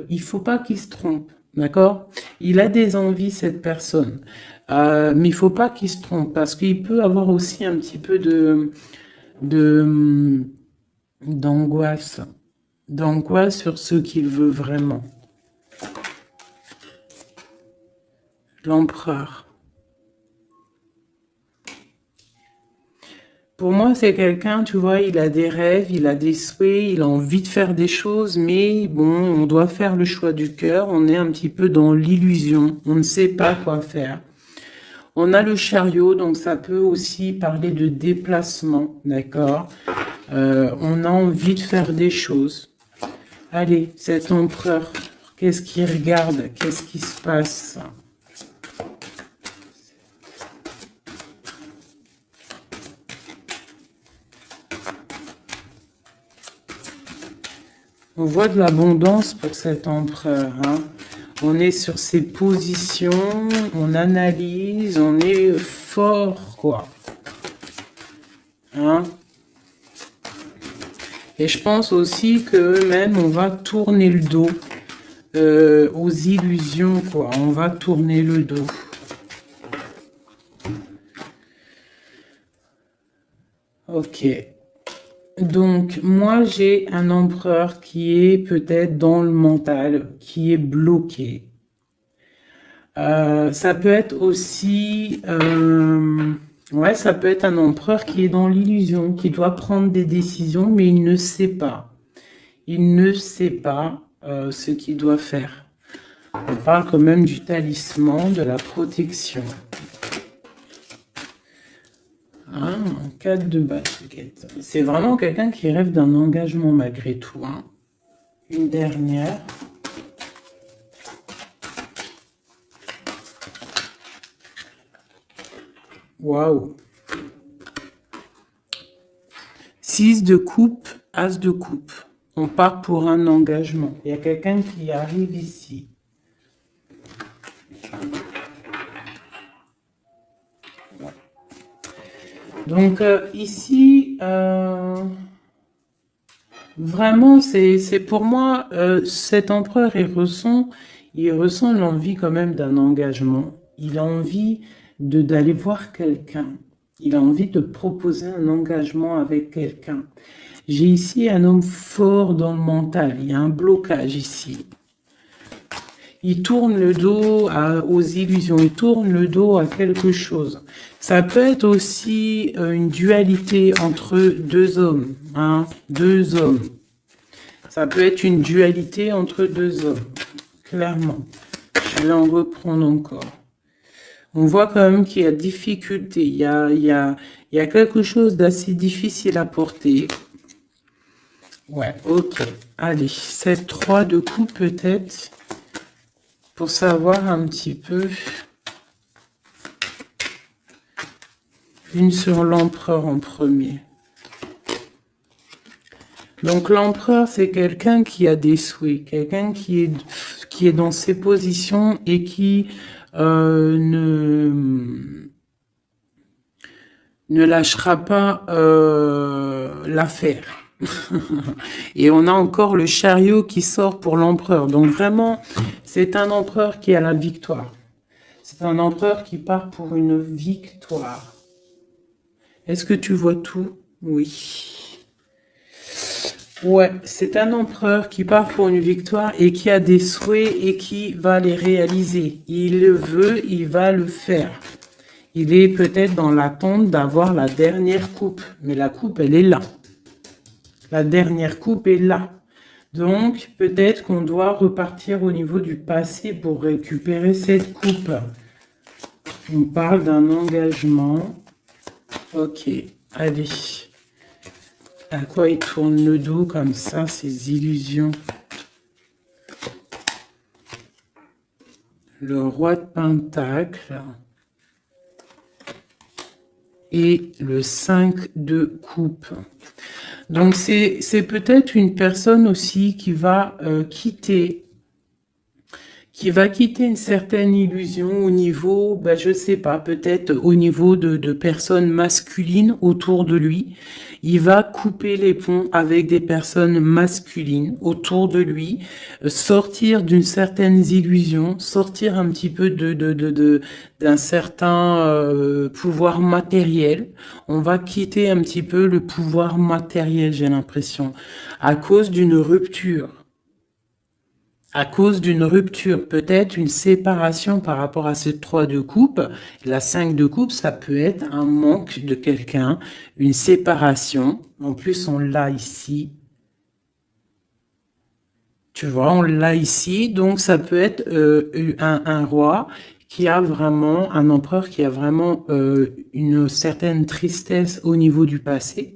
il faut pas qu'il se trompe, d'accord? Il a des envies, cette personne. Mais il faut pas qu'il se trompe parce qu'il peut avoir aussi un petit peu de d'angoisse. D'angoisse sur ce qu'il veut vraiment. L'empereur. Pour moi, c'est quelqu'un, tu vois, il a des rêves, il a des souhaits, il a envie de faire des choses, mais bon, on doit faire le choix du cœur, on est un petit peu dans l'illusion, on ne sait pas quoi faire. On a le chariot, donc ça peut aussi parler de déplacement, d'accord? On a envie de faire des choses. Allez, cet empereur, qu'est-ce qu'il regarde? Qu'est-ce qui se passe? On voit de l'abondance pour cet empereur. Hein. On est sur ses positions, on analyse, on est fort, quoi. Hein. Et je pense aussi que même on va tourner le dos aux illusions, quoi. On va tourner le dos. Ok. Donc, moi, j'ai un empereur qui est peut-être dans le mental, qui est bloqué. Ça peut être aussi... ouais, ça peut être un empereur qui est dans l'illusion, qui doit prendre des décisions, mais il ne sait pas. Il ne sait pas ce qu'il doit faire. On parle quand même du talisman, de la protection. Hein, 4 de basket. C'est vraiment quelqu'un qui rêve d'un engagement malgré tout. Hein. Une dernière. Waouh. 6 de coupe, as de coupe. On part pour un engagement. Il y a quelqu'un qui arrive ici. Donc ici, vraiment, c'est pour moi, cet empereur, il ressent l'envie quand même d'un engagement. Il a envie d'aller voir quelqu'un. Il a envie de proposer un engagement avec quelqu'un. J'ai ici un homme fort dans le mental. Il y a un blocage ici. Il tourne le dos aux illusions, il tourne le dos à quelque chose. Ça peut être aussi une dualité entre deux hommes, hein, deux hommes. Ça peut être une dualité entre deux hommes, clairement. Je vais en reprendre encore. On voit quand même qu'il y a difficulté, il y a quelque chose d'assez difficile à porter. Ouais, ok. Allez, cette 3 de coups peut-être, pour savoir un petit peu. Une sur l'empereur en premier. Donc l'empereur, c'est quelqu'un qui a des souhaits, quelqu'un qui est dans ses positions et qui ne lâchera pas l'affaire. Et on a encore le chariot qui sort pour l'empereur. Donc vraiment, c'est un empereur qui a la victoire. C'est un empereur qui part pour une victoire. Est-ce que tu vois tout? Oui. Ouais, c'est un empereur qui part pour une victoire et qui a des souhaits et qui va les réaliser. Il le veut, il va le faire. Il est peut-être dans l'attente d'avoir la dernière coupe, mais la coupe, elle est là. La dernière coupe est là. Donc, peut-être qu'on doit repartir au niveau du passé pour récupérer cette coupe. On parle d'un engagement. Ok, allez. À quoi il tourne le dos comme ça, ces illusions? Le roi de Pentacle. Et le 5 de coupe. Donc, c'est peut-être une personne aussi qui va quitter une certaine illusion au niveau, ben, je sais pas, peut-être au niveau de personnes masculines autour de lui. Il va couper les ponts avec des personnes masculines autour de lui, sortir d'une certaine illusion, sortir un petit peu d'un certain pouvoir matériel. On va quitter un petit peu le pouvoir matériel, j'ai l'impression, à cause d'une rupture. À cause d'une rupture, peut-être une séparation par rapport à cette 3 de coupe. La 5 de coupe, ça peut être un manque de quelqu'un, une séparation. En plus, on l'a ici. Tu vois, on l'a ici. Donc, ça peut être un roi qui a vraiment, un empereur qui a vraiment une certaine tristesse au niveau du passé.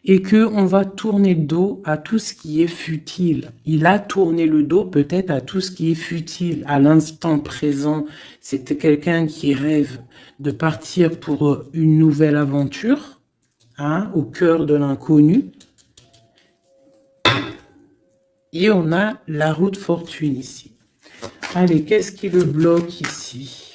Et que on va tourner le dos à tout ce qui est futile. Il a tourné le dos peut-être à tout ce qui est futile. À l'instant présent, c'était quelqu'un qui rêve de partir pour une nouvelle aventure, hein, au cœur de l'inconnu. Et on a la roue de fortune ici. Allez, qu'est-ce qui le bloque ici ?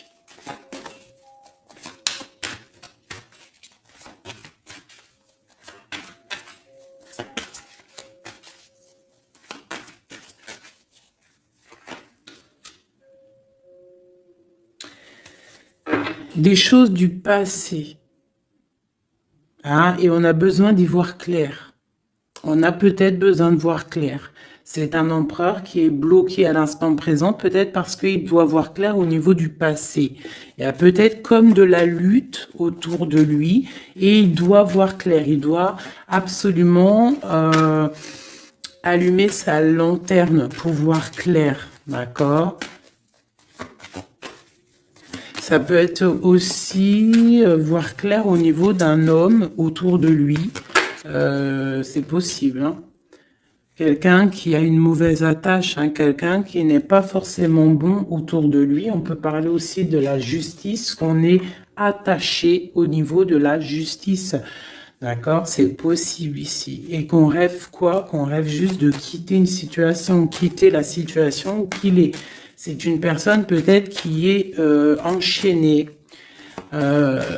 Des choses du passé. Hein, et on a besoin d'y voir clair. On a peut-être besoin de voir clair. C'est un empereur qui est bloqué à l'instant présent, peut-être parce qu'il doit voir clair au niveau du passé. Il y a peut-être comme de la lutte autour de lui et il doit voir clair. Il doit absolument allumer sa lanterne pour voir clair. D'accord ? Ça peut être aussi voir clair au niveau d'un homme autour de lui. C'est possible. Hein. Quelqu'un qui a une mauvaise attache, hein, quelqu'un qui n'est pas forcément bon autour de lui. On peut parler aussi de la justice, qu'on est attaché au niveau de la justice. D'accord? C'est possible ici. Et qu'on rêve quoi? Qu'on rêve juste de quitter une situation, quitter la situation où qu'il est. C'est une personne peut-être qui est enchaînée.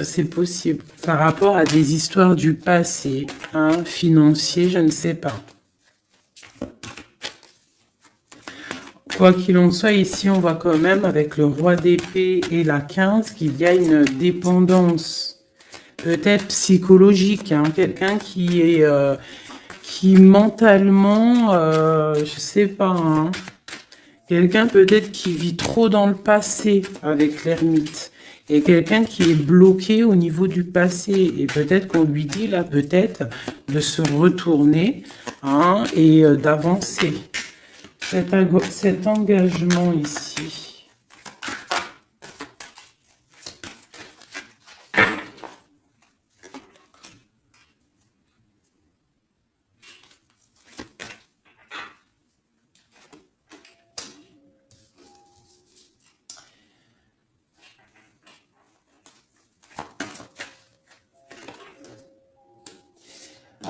C'est possible. Par rapport à des histoires du passé, hein, financier, je ne sais pas. Quoi qu'il en soit, ici, on voit quand même, avec le roi d'épée et la 15, qu'il y a une dépendance, peut-être psychologique, hein, quelqu'un qui est, qui mentalement, je sais pas, hein, Quelqu'un peut-être qui vit trop dans le passé avec l'ermite. Et quelqu'un qui est bloqué au niveau du passé. Et peut-être qu'on lui dit là, peut-être, de se retourner hein, et d'avancer. Cet engagement ici.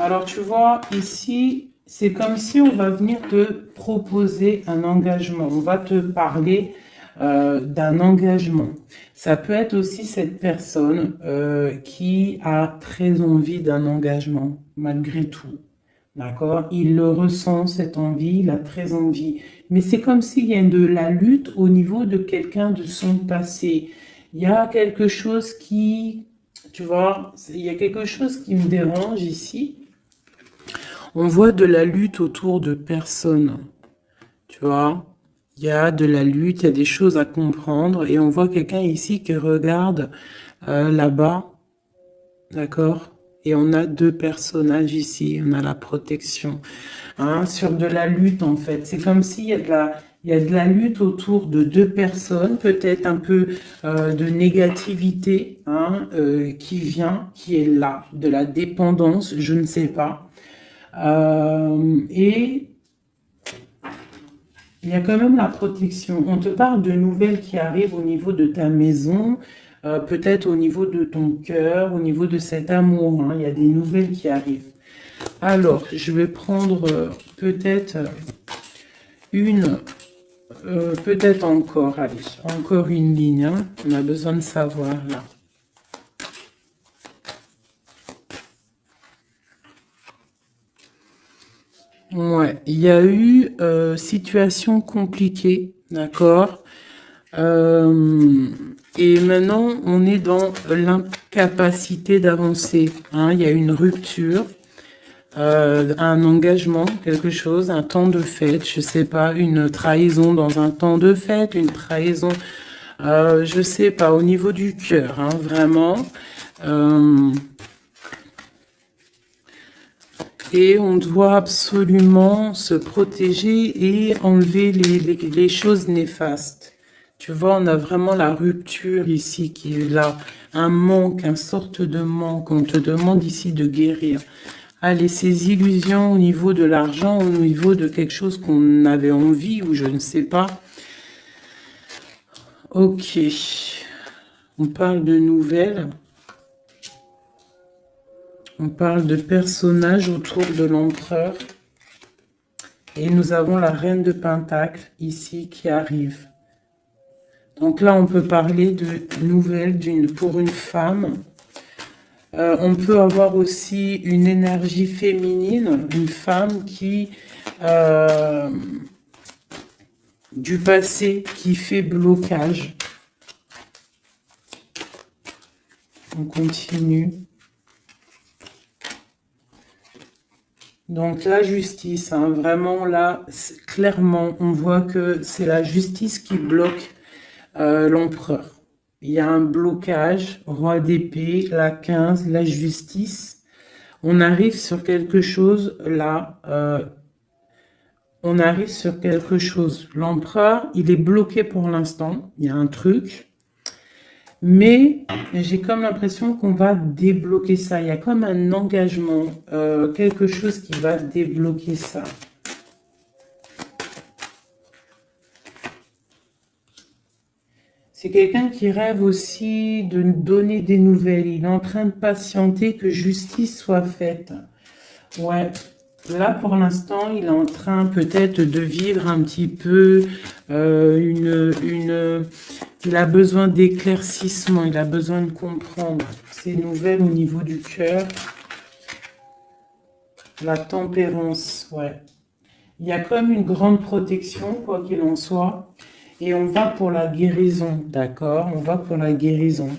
Alors, tu vois, ici, c'est comme si on va venir te proposer un engagement. On va te parler d'un engagement. Ça peut être aussi cette personne qui a très envie d'un engagement, malgré tout. D'accord? Il le ressent, cette envie, il a très envie. Mais c'est comme s'il y a de la lutte au niveau de quelqu'un de son passé. Il y a quelque chose qui, tu vois, il y a quelque chose qui me dérange ici. On voit de la lutte autour de personnes, tu vois. Il y a de la lutte, il y a des choses à comprendre. Et on voit quelqu'un ici qui regarde là-bas, d'accord? Et on a deux personnages ici, on a la protection, hein, sur de la lutte en fait. C'est comme s'il y a il y a de la lutte autour de deux personnes, peut-être un peu de négativité hein, qui vient, qui est là, de la dépendance, je ne sais pas. Et il y a quand même la protection. On te parle de nouvelles qui arrivent au niveau de ta maison, peut-être au niveau de ton cœur, au niveau de cet amour. Hein. Il y a des nouvelles qui arrivent. Alors, je vais prendre peut-être peut-être encore, allez, encore une ligne. Hein. On a besoin de savoir là. Ouais, il y a eu situation compliquée, d'accord. Et maintenant, on est dans l'incapacité d'avancer. Hein. Il y a une rupture, un engagement, quelque chose, un temps de fête, je sais pas, une trahison dans un temps de fête, une trahison, je sais pas, au niveau du cœur, hein, vraiment. Et on doit absolument se protéger et enlever les choses néfastes. Tu vois, on a vraiment la rupture ici qui est là. Un manque, une sorte de manque. On te demande ici de guérir. Allez, ces illusions au niveau de l'argent, au niveau de quelque chose qu'on avait envie ou je ne sais pas. Ok. On parle de nouvelles. On parle de personnages autour de l'empereur. Et nous avons la reine de Pentacle ici qui arrive. Donc là, on peut parler de nouvelles pour une femme. On peut avoir aussi une énergie féminine, une femme qui du passé qui fait blocage. On continue. Donc la justice, hein, vraiment là, clairement, on voit que c'est la justice qui bloque l'empereur. Il y a un blocage, roi d'épée, la 15, la justice. On arrive sur quelque chose là, on arrive sur quelque chose. L'empereur, il est bloqué pour l'instant, il y a un truc. Mais j'ai comme l'impression qu'on va débloquer ça. Il y a comme un engagement, quelque chose qui va débloquer ça. C'est quelqu'un qui rêve aussi de donner des nouvelles. Il est en train de patienter que justice soit faite. Ouais. Là, pour l'instant, il est en train peut-être de vivre un petit peu il a besoin d'éclaircissement, il a besoin de comprendre ces nouvelles au niveau du cœur. La tempérance, ouais. Il y a comme une grande protection, quoi qu'il en soit. Et on va pour la guérison, d'accord? On va pour la guérison.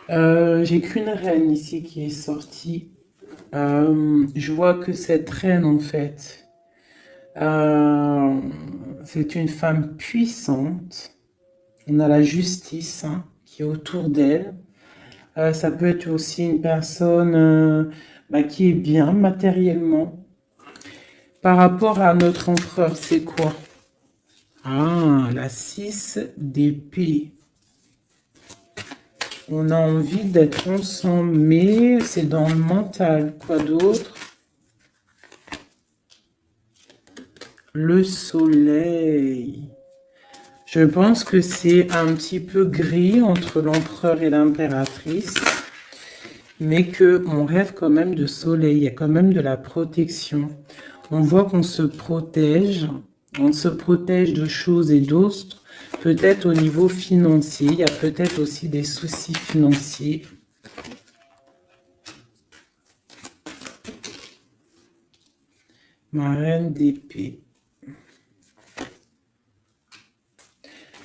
J'ai qu'une reine ici qui est sortie. Je vois que cette reine, en fait, Euh, c'est une femme puissante. On a la justice hein, qui est autour d'elle. Ça peut être aussi une personne qui est bien matériellement. Par rapport à notre empereur, c'est quoi? Ah, la 6 d'épée. On a envie d'être ensemble, mais c'est dans le mental. Quoi d'autre? Le soleil. Je pense que c'est un petit peu gris entre l'empereur et l'impératrice, mais que on rêve quand même de soleil. Il y a quand même de la protection. On voit qu'on se protège. On se protège de choses et d'autres. Peut-être au niveau financier. Il y a peut-être aussi des soucis financiers. Ma reine d'épée.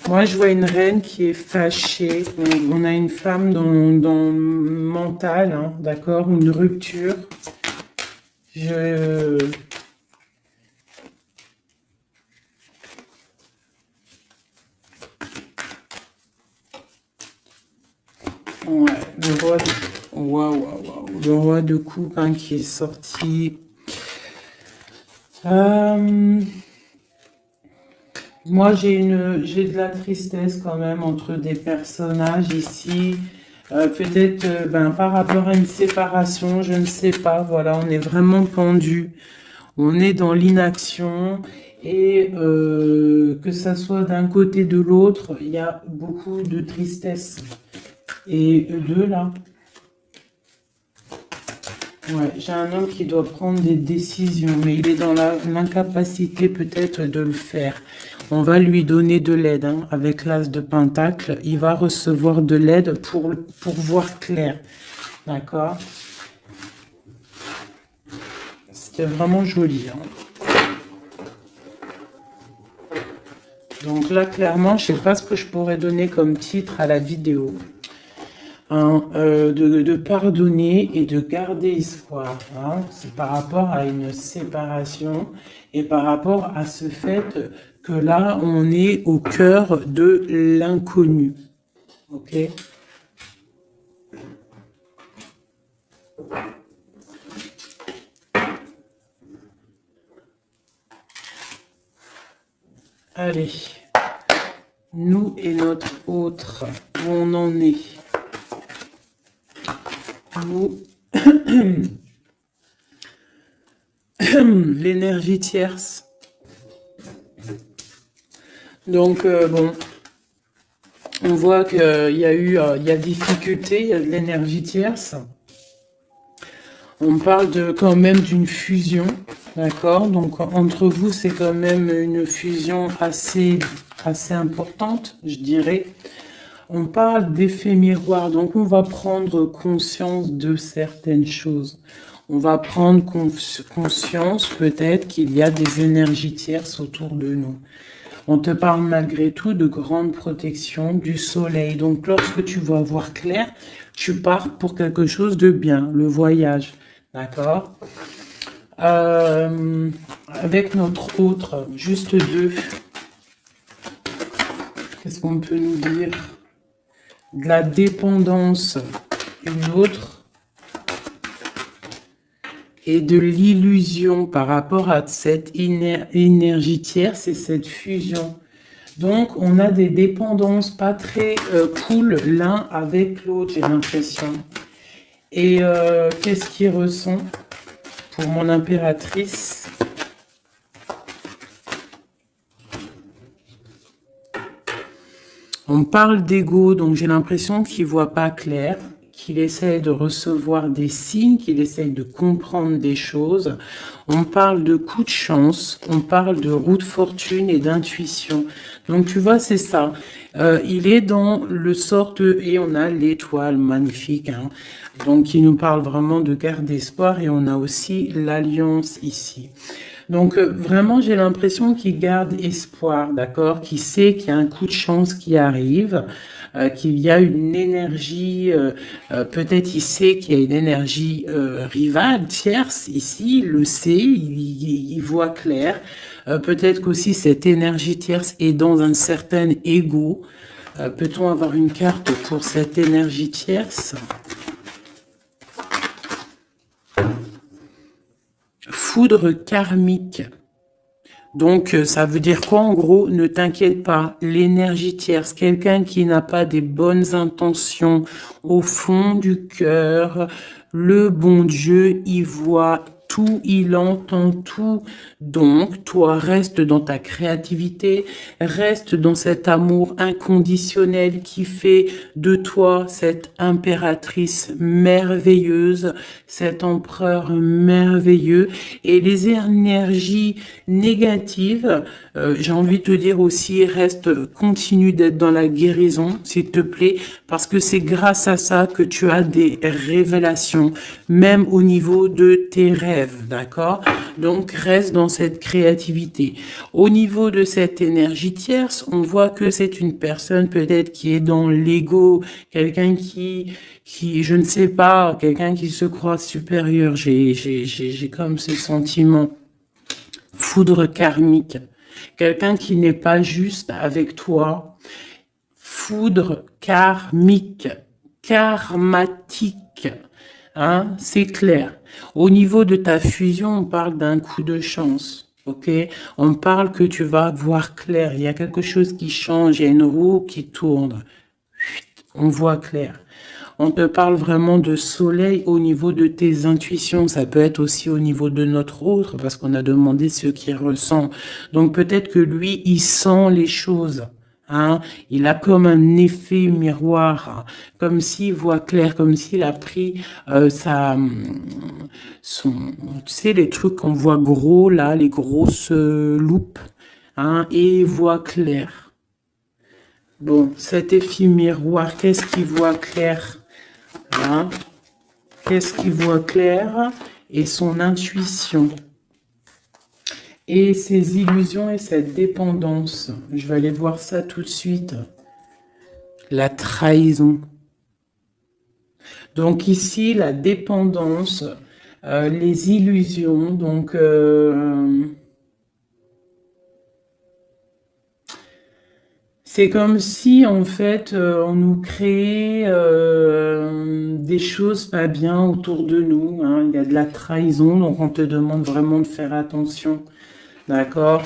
Moi, je vois une reine qui est fâchée. On a une femme dans le mental, hein, d'accord? Une rupture. Ouais, le roi de... Waouh, waouh, waouh. Le roi de coupe hein, qui est sorti. Moi, j'ai de la tristesse quand même entre des personnages ici. Peut-être par rapport à une séparation, je ne sais pas. Voilà, on est vraiment pendu. On est dans l'inaction. Et que ça soit d'un côté de l'autre, il y a beaucoup de tristesse. Et deux là. Ouais, j'ai un homme qui doit prendre des décisions, mais il est dans l'incapacité peut-être de le faire. On va lui donner de l'aide hein, avec l'as de pentacle. Il va recevoir de l'aide pour voir clair. D'accord? C'était vraiment joli. Hein. Donc là, clairement, je ne sais pas ce que je pourrais donner comme titre à la vidéo. Hein, de pardonner et de garder espoir. Hein. C'est par rapport à une séparation et par rapport à ce fait que là, on est au cœur de l'inconnu. Ok? Allez. Nous et notre autre, où on en est. Nous, l'énergie tierce. Donc, bon, on voit qu'il y a eu, il y a difficulté, il y a de l'énergie tierce. On parle quand même d'une fusion, d'accord? Donc, entre vous, c'est quand même une fusion assez importante, je dirais. On parle d'effet miroir, donc on va prendre conscience de certaines choses. On va prendre conscience peut-être qu'il y a des énergies tierces autour de nous. On te parle malgré tout de grande protection du soleil. Donc lorsque tu vas voir clair, tu pars pour quelque chose de bien, le voyage. D'accord? Avec notre autre, juste deux. Qu'est-ce qu'on peut nous dire? De la dépendance, une autre, et de l'illusion par rapport à cette énergie tierce et cette fusion. Donc, on a des dépendances pas très cool l'un avec l'autre, j'ai l'impression. Et qu'est-ce qu'il ressent pour mon impératrice? On parle d'ego, donc j'ai l'impression qu'il ne voit pas clair, qu'il essaye de recevoir des signes, qu'il essaye de comprendre des choses. On parle de coup de chance, on parle de roue de fortune et d'intuition. Donc tu vois, c'est ça. Il est dans le sort et on a l'étoile magnifique, hein, donc qui nous parle vraiment de garde d'espoir, et on a aussi l'alliance ici. Donc vraiment, j'ai l'impression qu'il garde espoir, d'accord, qu'il sait qu'il y a un coup de chance qui arrive, qu'il y a une énergie, peut-être il sait qu'il y a une énergie rivale, tierce, ici, il le sait, il voit clair. Peut-être qu'aussi cette énergie tierce est dans un certain ego. Peut-on avoir une carte pour cette énergie tierce? Foudre karmique. Donc, ça veut dire quoi en gros? Ne t'inquiète pas, l'énergie tierce, quelqu'un qui n'a pas des bonnes intentions au fond du cœur, le bon Dieu, il voit tout, il entend tout. Donc, toi, reste dans ta créativité, reste dans cet amour inconditionnel qui fait de toi cette impératrice merveilleuse, cet empereur merveilleux. Et les énergies négatives, j'ai envie de te dire aussi, continue d'être dans la guérison, s'il te plaît, parce que c'est grâce à ça que tu as des révélations, même au niveau de tes rêves, d'accord? Donc, reste dans cette créativité. Au niveau de cette énergie tierce, on voit que c'est une personne peut-être qui est dans l'ego, quelqu'un qui, je ne sais pas, quelqu'un qui se croit supérieur. J'ai comme ce sentiment. Foudre karmique. Quelqu'un qui n'est pas juste avec toi. Foudre karmique. Karmatique. Hein, c'est clair. Au niveau de ta fusion, on parle d'un coup de chance. Ok, on parle que tu vas voir clair. Il y a quelque chose qui change. Il y a une roue qui tourne. On voit clair. On te parle vraiment de soleil au niveau de tes intuitions. Ça peut être aussi au niveau de notre autre, parce qu'on a demandé ce qu'il ressent. Donc peut-être que lui, il sent les choses. Hein, il a comme un effet miroir, comme s'il voit clair, comme s'il a pris tu sais, les trucs qu'on voit gros là, les grosses loupes, hein, et il voit clair. Bon, cet effet miroir, qu'est-ce qu'il voit clair, hein? Qu'est-ce qu'il voit clair? Et son intuition. Et ses illusions et cette dépendance. Je vais aller voir ça tout de suite. La trahison. Donc ici, la dépendance, les illusions. Donc, c'est comme si, en fait, on nous créait des choses pas bien autour de nous. Hein. Il y a de la trahison, donc on te demande vraiment de faire attention. D'accord,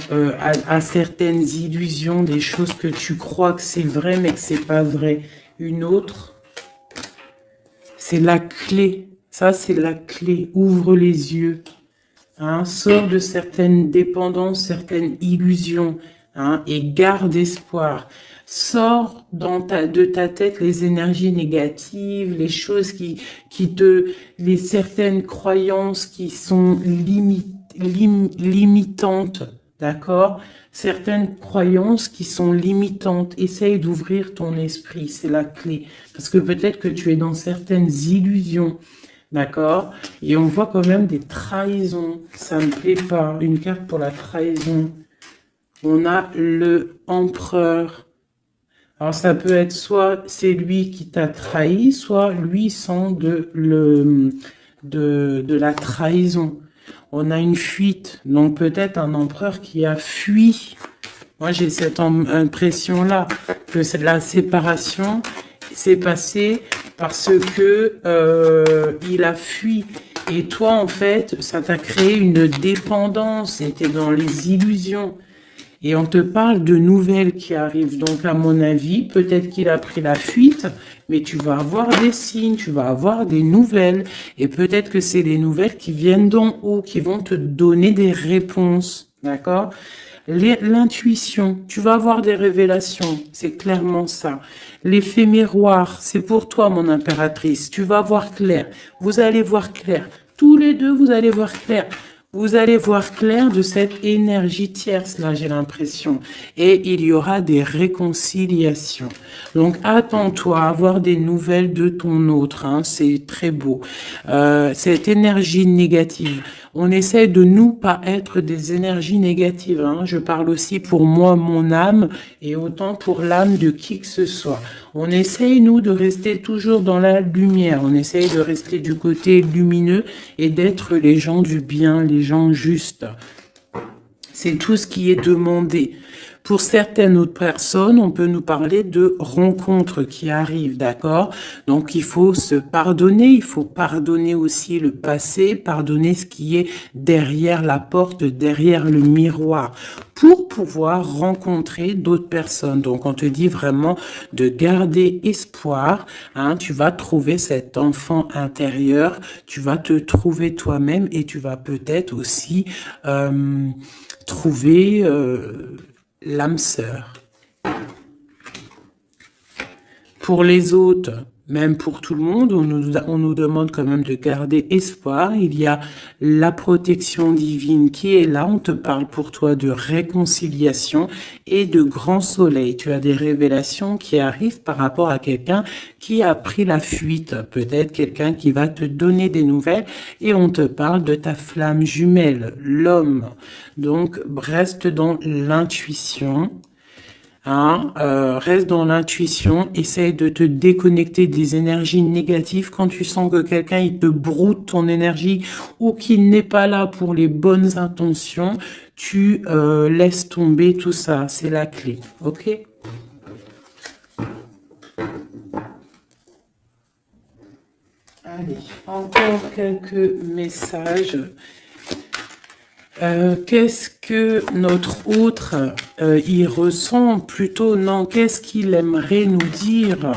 à certaines illusions, des choses que tu crois que c'est vrai, mais que c'est pas vrai. Une autre, c'est la clé. Ça, c'est la clé. Ouvre les yeux. Hein, sors de certaines dépendances, certaines illusions. Hein, et garde espoir. Sors de ta tête les énergies négatives, les choses les certaines croyances qui sont limitantes, d'accord? Certaines croyances qui sont limitantes. Essaye d'ouvrir ton esprit, c'est la clé. Parce que peut-être que tu es dans certaines illusions, d'accord? Et on voit quand même des trahisons. Ça me plaît pas. Une carte pour la trahison. On a le empereur. Alors ça peut être soit c'est lui qui t'a trahi, soit lui sent de la trahison. On a une fuite, donc peut-être un empereur qui a fui. Moi, j'ai cette impression-là, que c'est de la séparation s'est passée parce que il a fui. Et toi, en fait, ça t'a créé une dépendance, c'était dans les illusions. Et on te parle de nouvelles qui arrivent. Donc, à mon avis, peut-être qu'il a pris la fuite, mais tu vas avoir des signes, tu vas avoir des nouvelles. Et peut-être que c'est des nouvelles qui viennent d'en haut, qui vont te donner des réponses. D'accord? L'intuition, tu vas avoir des révélations. C'est clairement ça. L'effet miroir, c'est pour toi, mon impératrice. Tu vas voir clair. Vous allez voir clair. Tous les deux, vous allez voir clair. Vous allez voir clair de cette énergie tierce, là, j'ai l'impression. Et il y aura des réconciliations. Donc, attends-toi à avoir des nouvelles de ton autre. Hein, c'est très beau. Cette énergie négative. On essaie de nous pas être des énergies négatives. Hein. Je parle aussi pour moi, mon âme, et autant pour l'âme de qui que ce soit. On essaye, nous, de rester toujours dans la lumière. On essaye de rester du côté lumineux et d'être les gens du bien, les gens justes. C'est tout ce qui est demandé. Pour certaines autres personnes, on peut nous parler de rencontres qui arrivent, d'accord? Donc, il faut se pardonner, il faut pardonner aussi le passé, pardonner ce qui est derrière la porte, derrière le miroir, pour pouvoir rencontrer d'autres personnes. Donc, on te dit vraiment de garder espoir, hein, tu vas trouver cet enfant intérieur, tu vas te trouver toi-même et tu vas peut-être aussi trouver l'âme sœur. Pour les autres, même pour tout le monde, on nous demande quand même de garder espoir. Il y a la protection divine qui est là. On te parle pour toi de réconciliation et de grand soleil. Tu as des révélations qui arrivent par rapport à quelqu'un qui a pris la fuite. Peut-être quelqu'un qui va te donner des nouvelles et on te parle de ta flamme jumelle, l'homme. Donc, reste dans l'intuition. Hein, reste dans l'intuition, essaye de te déconnecter des énergies négatives. Quand tu sens que quelqu'un il te broute ton énergie ou qu'il n'est pas là pour les bonnes intentions, tu laisses tomber tout ça. C'est la clé, ok? Allez, encore quelques messages. Qu'est-ce que notre autre y ressent plutôt? Non, qu'est-ce qu'il aimerait nous dire?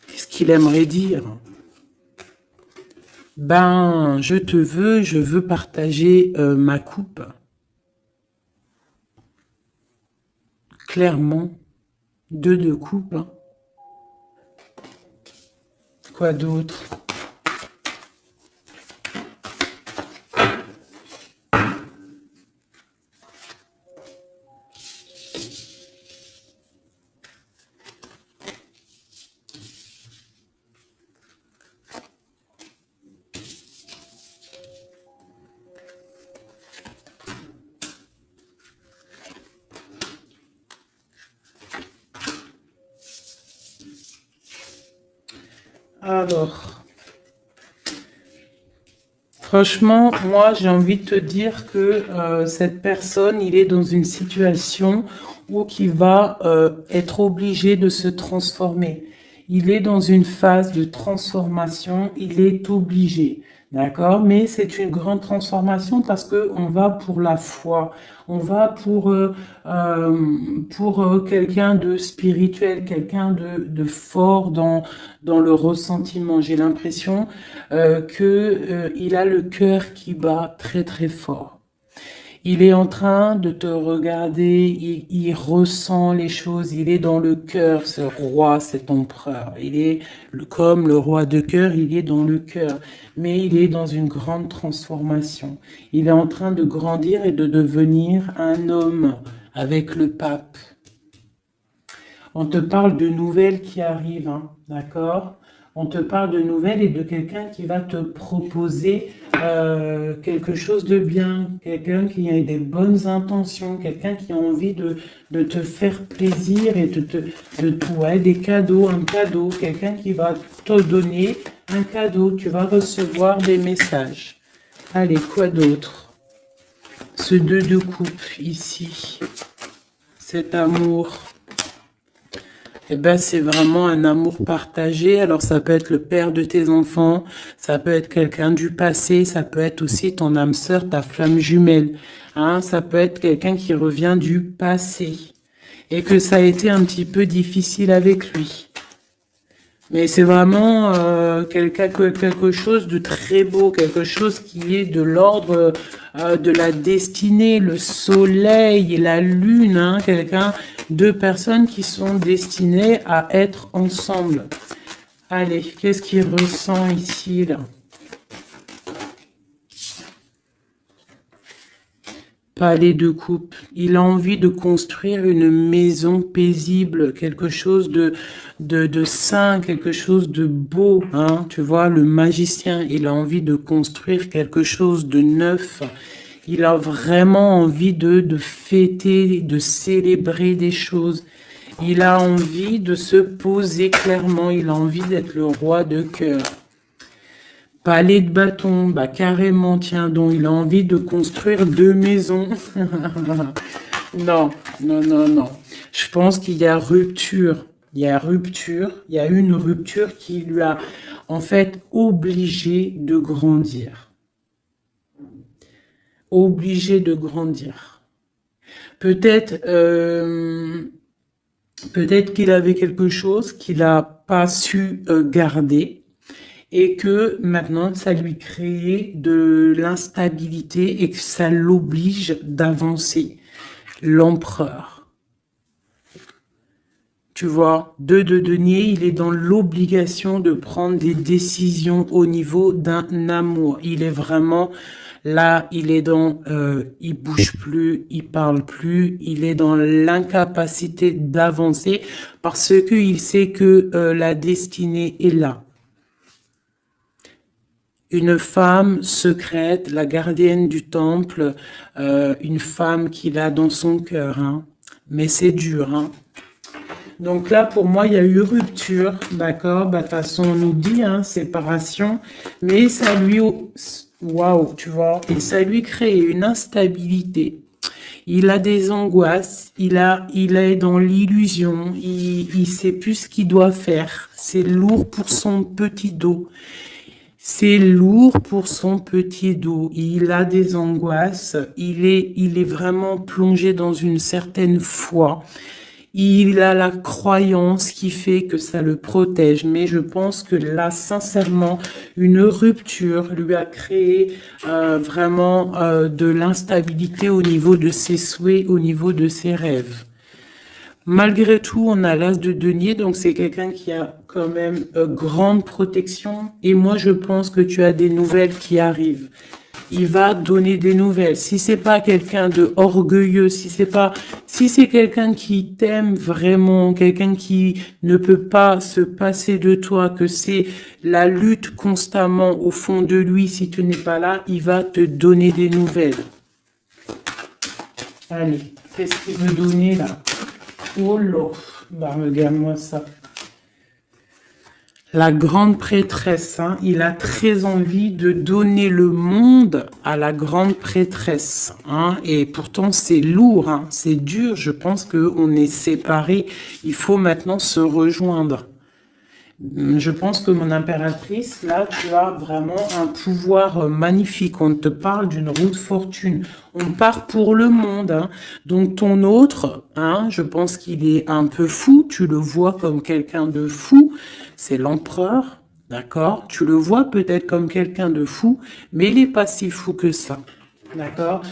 Qu'est-ce qu'il aimerait dire? Ben, je veux partager ma coupe. Clairement, deux de coupe. Hein. Quoi d'autre? Alors, franchement, moi, j'ai envie de te dire que cette personne, il est dans une situation où il va être obligé de se transformer. Il est dans une phase de transformation, il est obligé, d'accord? Mais c'est une grande transformation parce que on va pour la foi, on va pour quelqu'un de spirituel, quelqu'un de fort dans le ressentiment. J'ai l'impression il a le cœur qui bat très très fort. Il est en train de te regarder, il ressent les choses, il est dans le cœur, ce roi, cet empereur. Il est comme le roi de cœur, il est dans le cœur, mais il est dans une grande transformation. Il est en train de grandir et de devenir un homme avec le pape. On te parle de nouvelles qui arrivent, hein, d'accord? On te parle de nouvelles et de quelqu'un qui va te proposer quelque chose de bien, quelqu'un qui a des bonnes intentions, quelqu'un qui a envie de te faire plaisir et ouais, des cadeaux, un cadeau, quelqu'un qui va te donner un cadeau, tu vas recevoir des messages. Allez, quoi d'autre? Ce 2 de coupe ici, cet amour. Eh ben, c'est vraiment un amour partagé. Alors, ça peut être le père de tes enfants, ça peut être quelqu'un du passé, ça peut être aussi ton âme sœur, ta flamme jumelle. Hein, ça peut être quelqu'un qui revient du passé et que ça a été un petit peu difficile avec lui. Mais c'est vraiment quelque chose de très beau, quelque chose qui est de l'ordre de la destinée, le soleil et la lune, hein, deux personnes qui sont destinées à être ensemble. Allez, qu'est-ce qu'il ressent ici, là? Palais de coupe. Il a envie de construire une maison paisible, quelque chose de sain, quelque chose de beau. Hein. Tu vois, le magicien, il a envie de construire quelque chose de neuf. Il a vraiment envie de fêter, de célébrer des choses. Il a envie de se poser clairement. Il a envie d'être le roi de cœur. Palais de bâton, bah carrément, tiens donc, il a envie de construire 2 maisons. Non, non, non, non. Je pense qu'il y a rupture. Il y a rupture. Il y a une rupture qui lui a, en fait, obligé de grandir. Obligé de grandir. Peut-être, peut-être qu'il avait quelque chose qu'il n'a pas su garder et que maintenant ça lui crée de l'instabilité et que ça l'oblige d'avancer. L'empereur. Tu vois, 2 de denier, il est dans l'obligation de prendre des décisions au niveau d'un amour. Il est vraiment là, il est dans, il bouge plus, il parle plus, il est dans l'incapacité d'avancer parce que il sait que la destinée est là. Une femme secrète, la gardienne du temple, une femme qu'il a dans son cœur, hein. Mais c'est dur, hein. Donc là, pour moi, il y a eu rupture, d'accord? Bah, de toute façon, on nous dit, hein, séparation, mais ça lui, waouh, tu vois, et ça lui crée une instabilité. Il a des angoisses, il est dans l'illusion, il sait plus ce qu'il doit faire. C'est lourd pour son petit dos. C'est lourd pour son petit dos. Il a des angoisses. Il est vraiment plongé dans une certaine foi. Il a la croyance qui fait que ça le protège. Mais je pense que là, sincèrement, une rupture lui a créé vraiment de l'instabilité au niveau de ses souhaits, au niveau de ses rêves. Malgré tout, on a l'as de denier, donc c'est quelqu'un qui a quand même grande protection. Et moi, je pense que tu as des nouvelles qui arrivent. Il va donner des nouvelles. Si c'est pas quelqu'un de orgueilleux, si c'est quelqu'un qui t'aime vraiment, quelqu'un qui ne peut pas se passer de toi, que c'est la lutte constamment au fond de lui, si tu n'es pas là, il va te donner des nouvelles. Allez, qu'est-ce qu'il veut donner là? Oh là, bah regarde-moi ça. La grande prêtresse, hein, il a très envie de donner le monde à la grande prêtresse, hein, et pourtant c'est lourd, hein, c'est dur, je pense qu'on est séparés, il faut maintenant se rejoindre. Je pense que mon impératrice, là, tu as vraiment un pouvoir magnifique. On te parle d'une roue de fortune. On part pour le monde, hein. Donc ton autre, hein, je pense qu'il est un peu fou. Tu le vois comme quelqu'un de fou. C'est l'empereur, d'accord? Tu le vois peut-être comme quelqu'un de fou, mais il n'est pas si fou que ça, d'accord?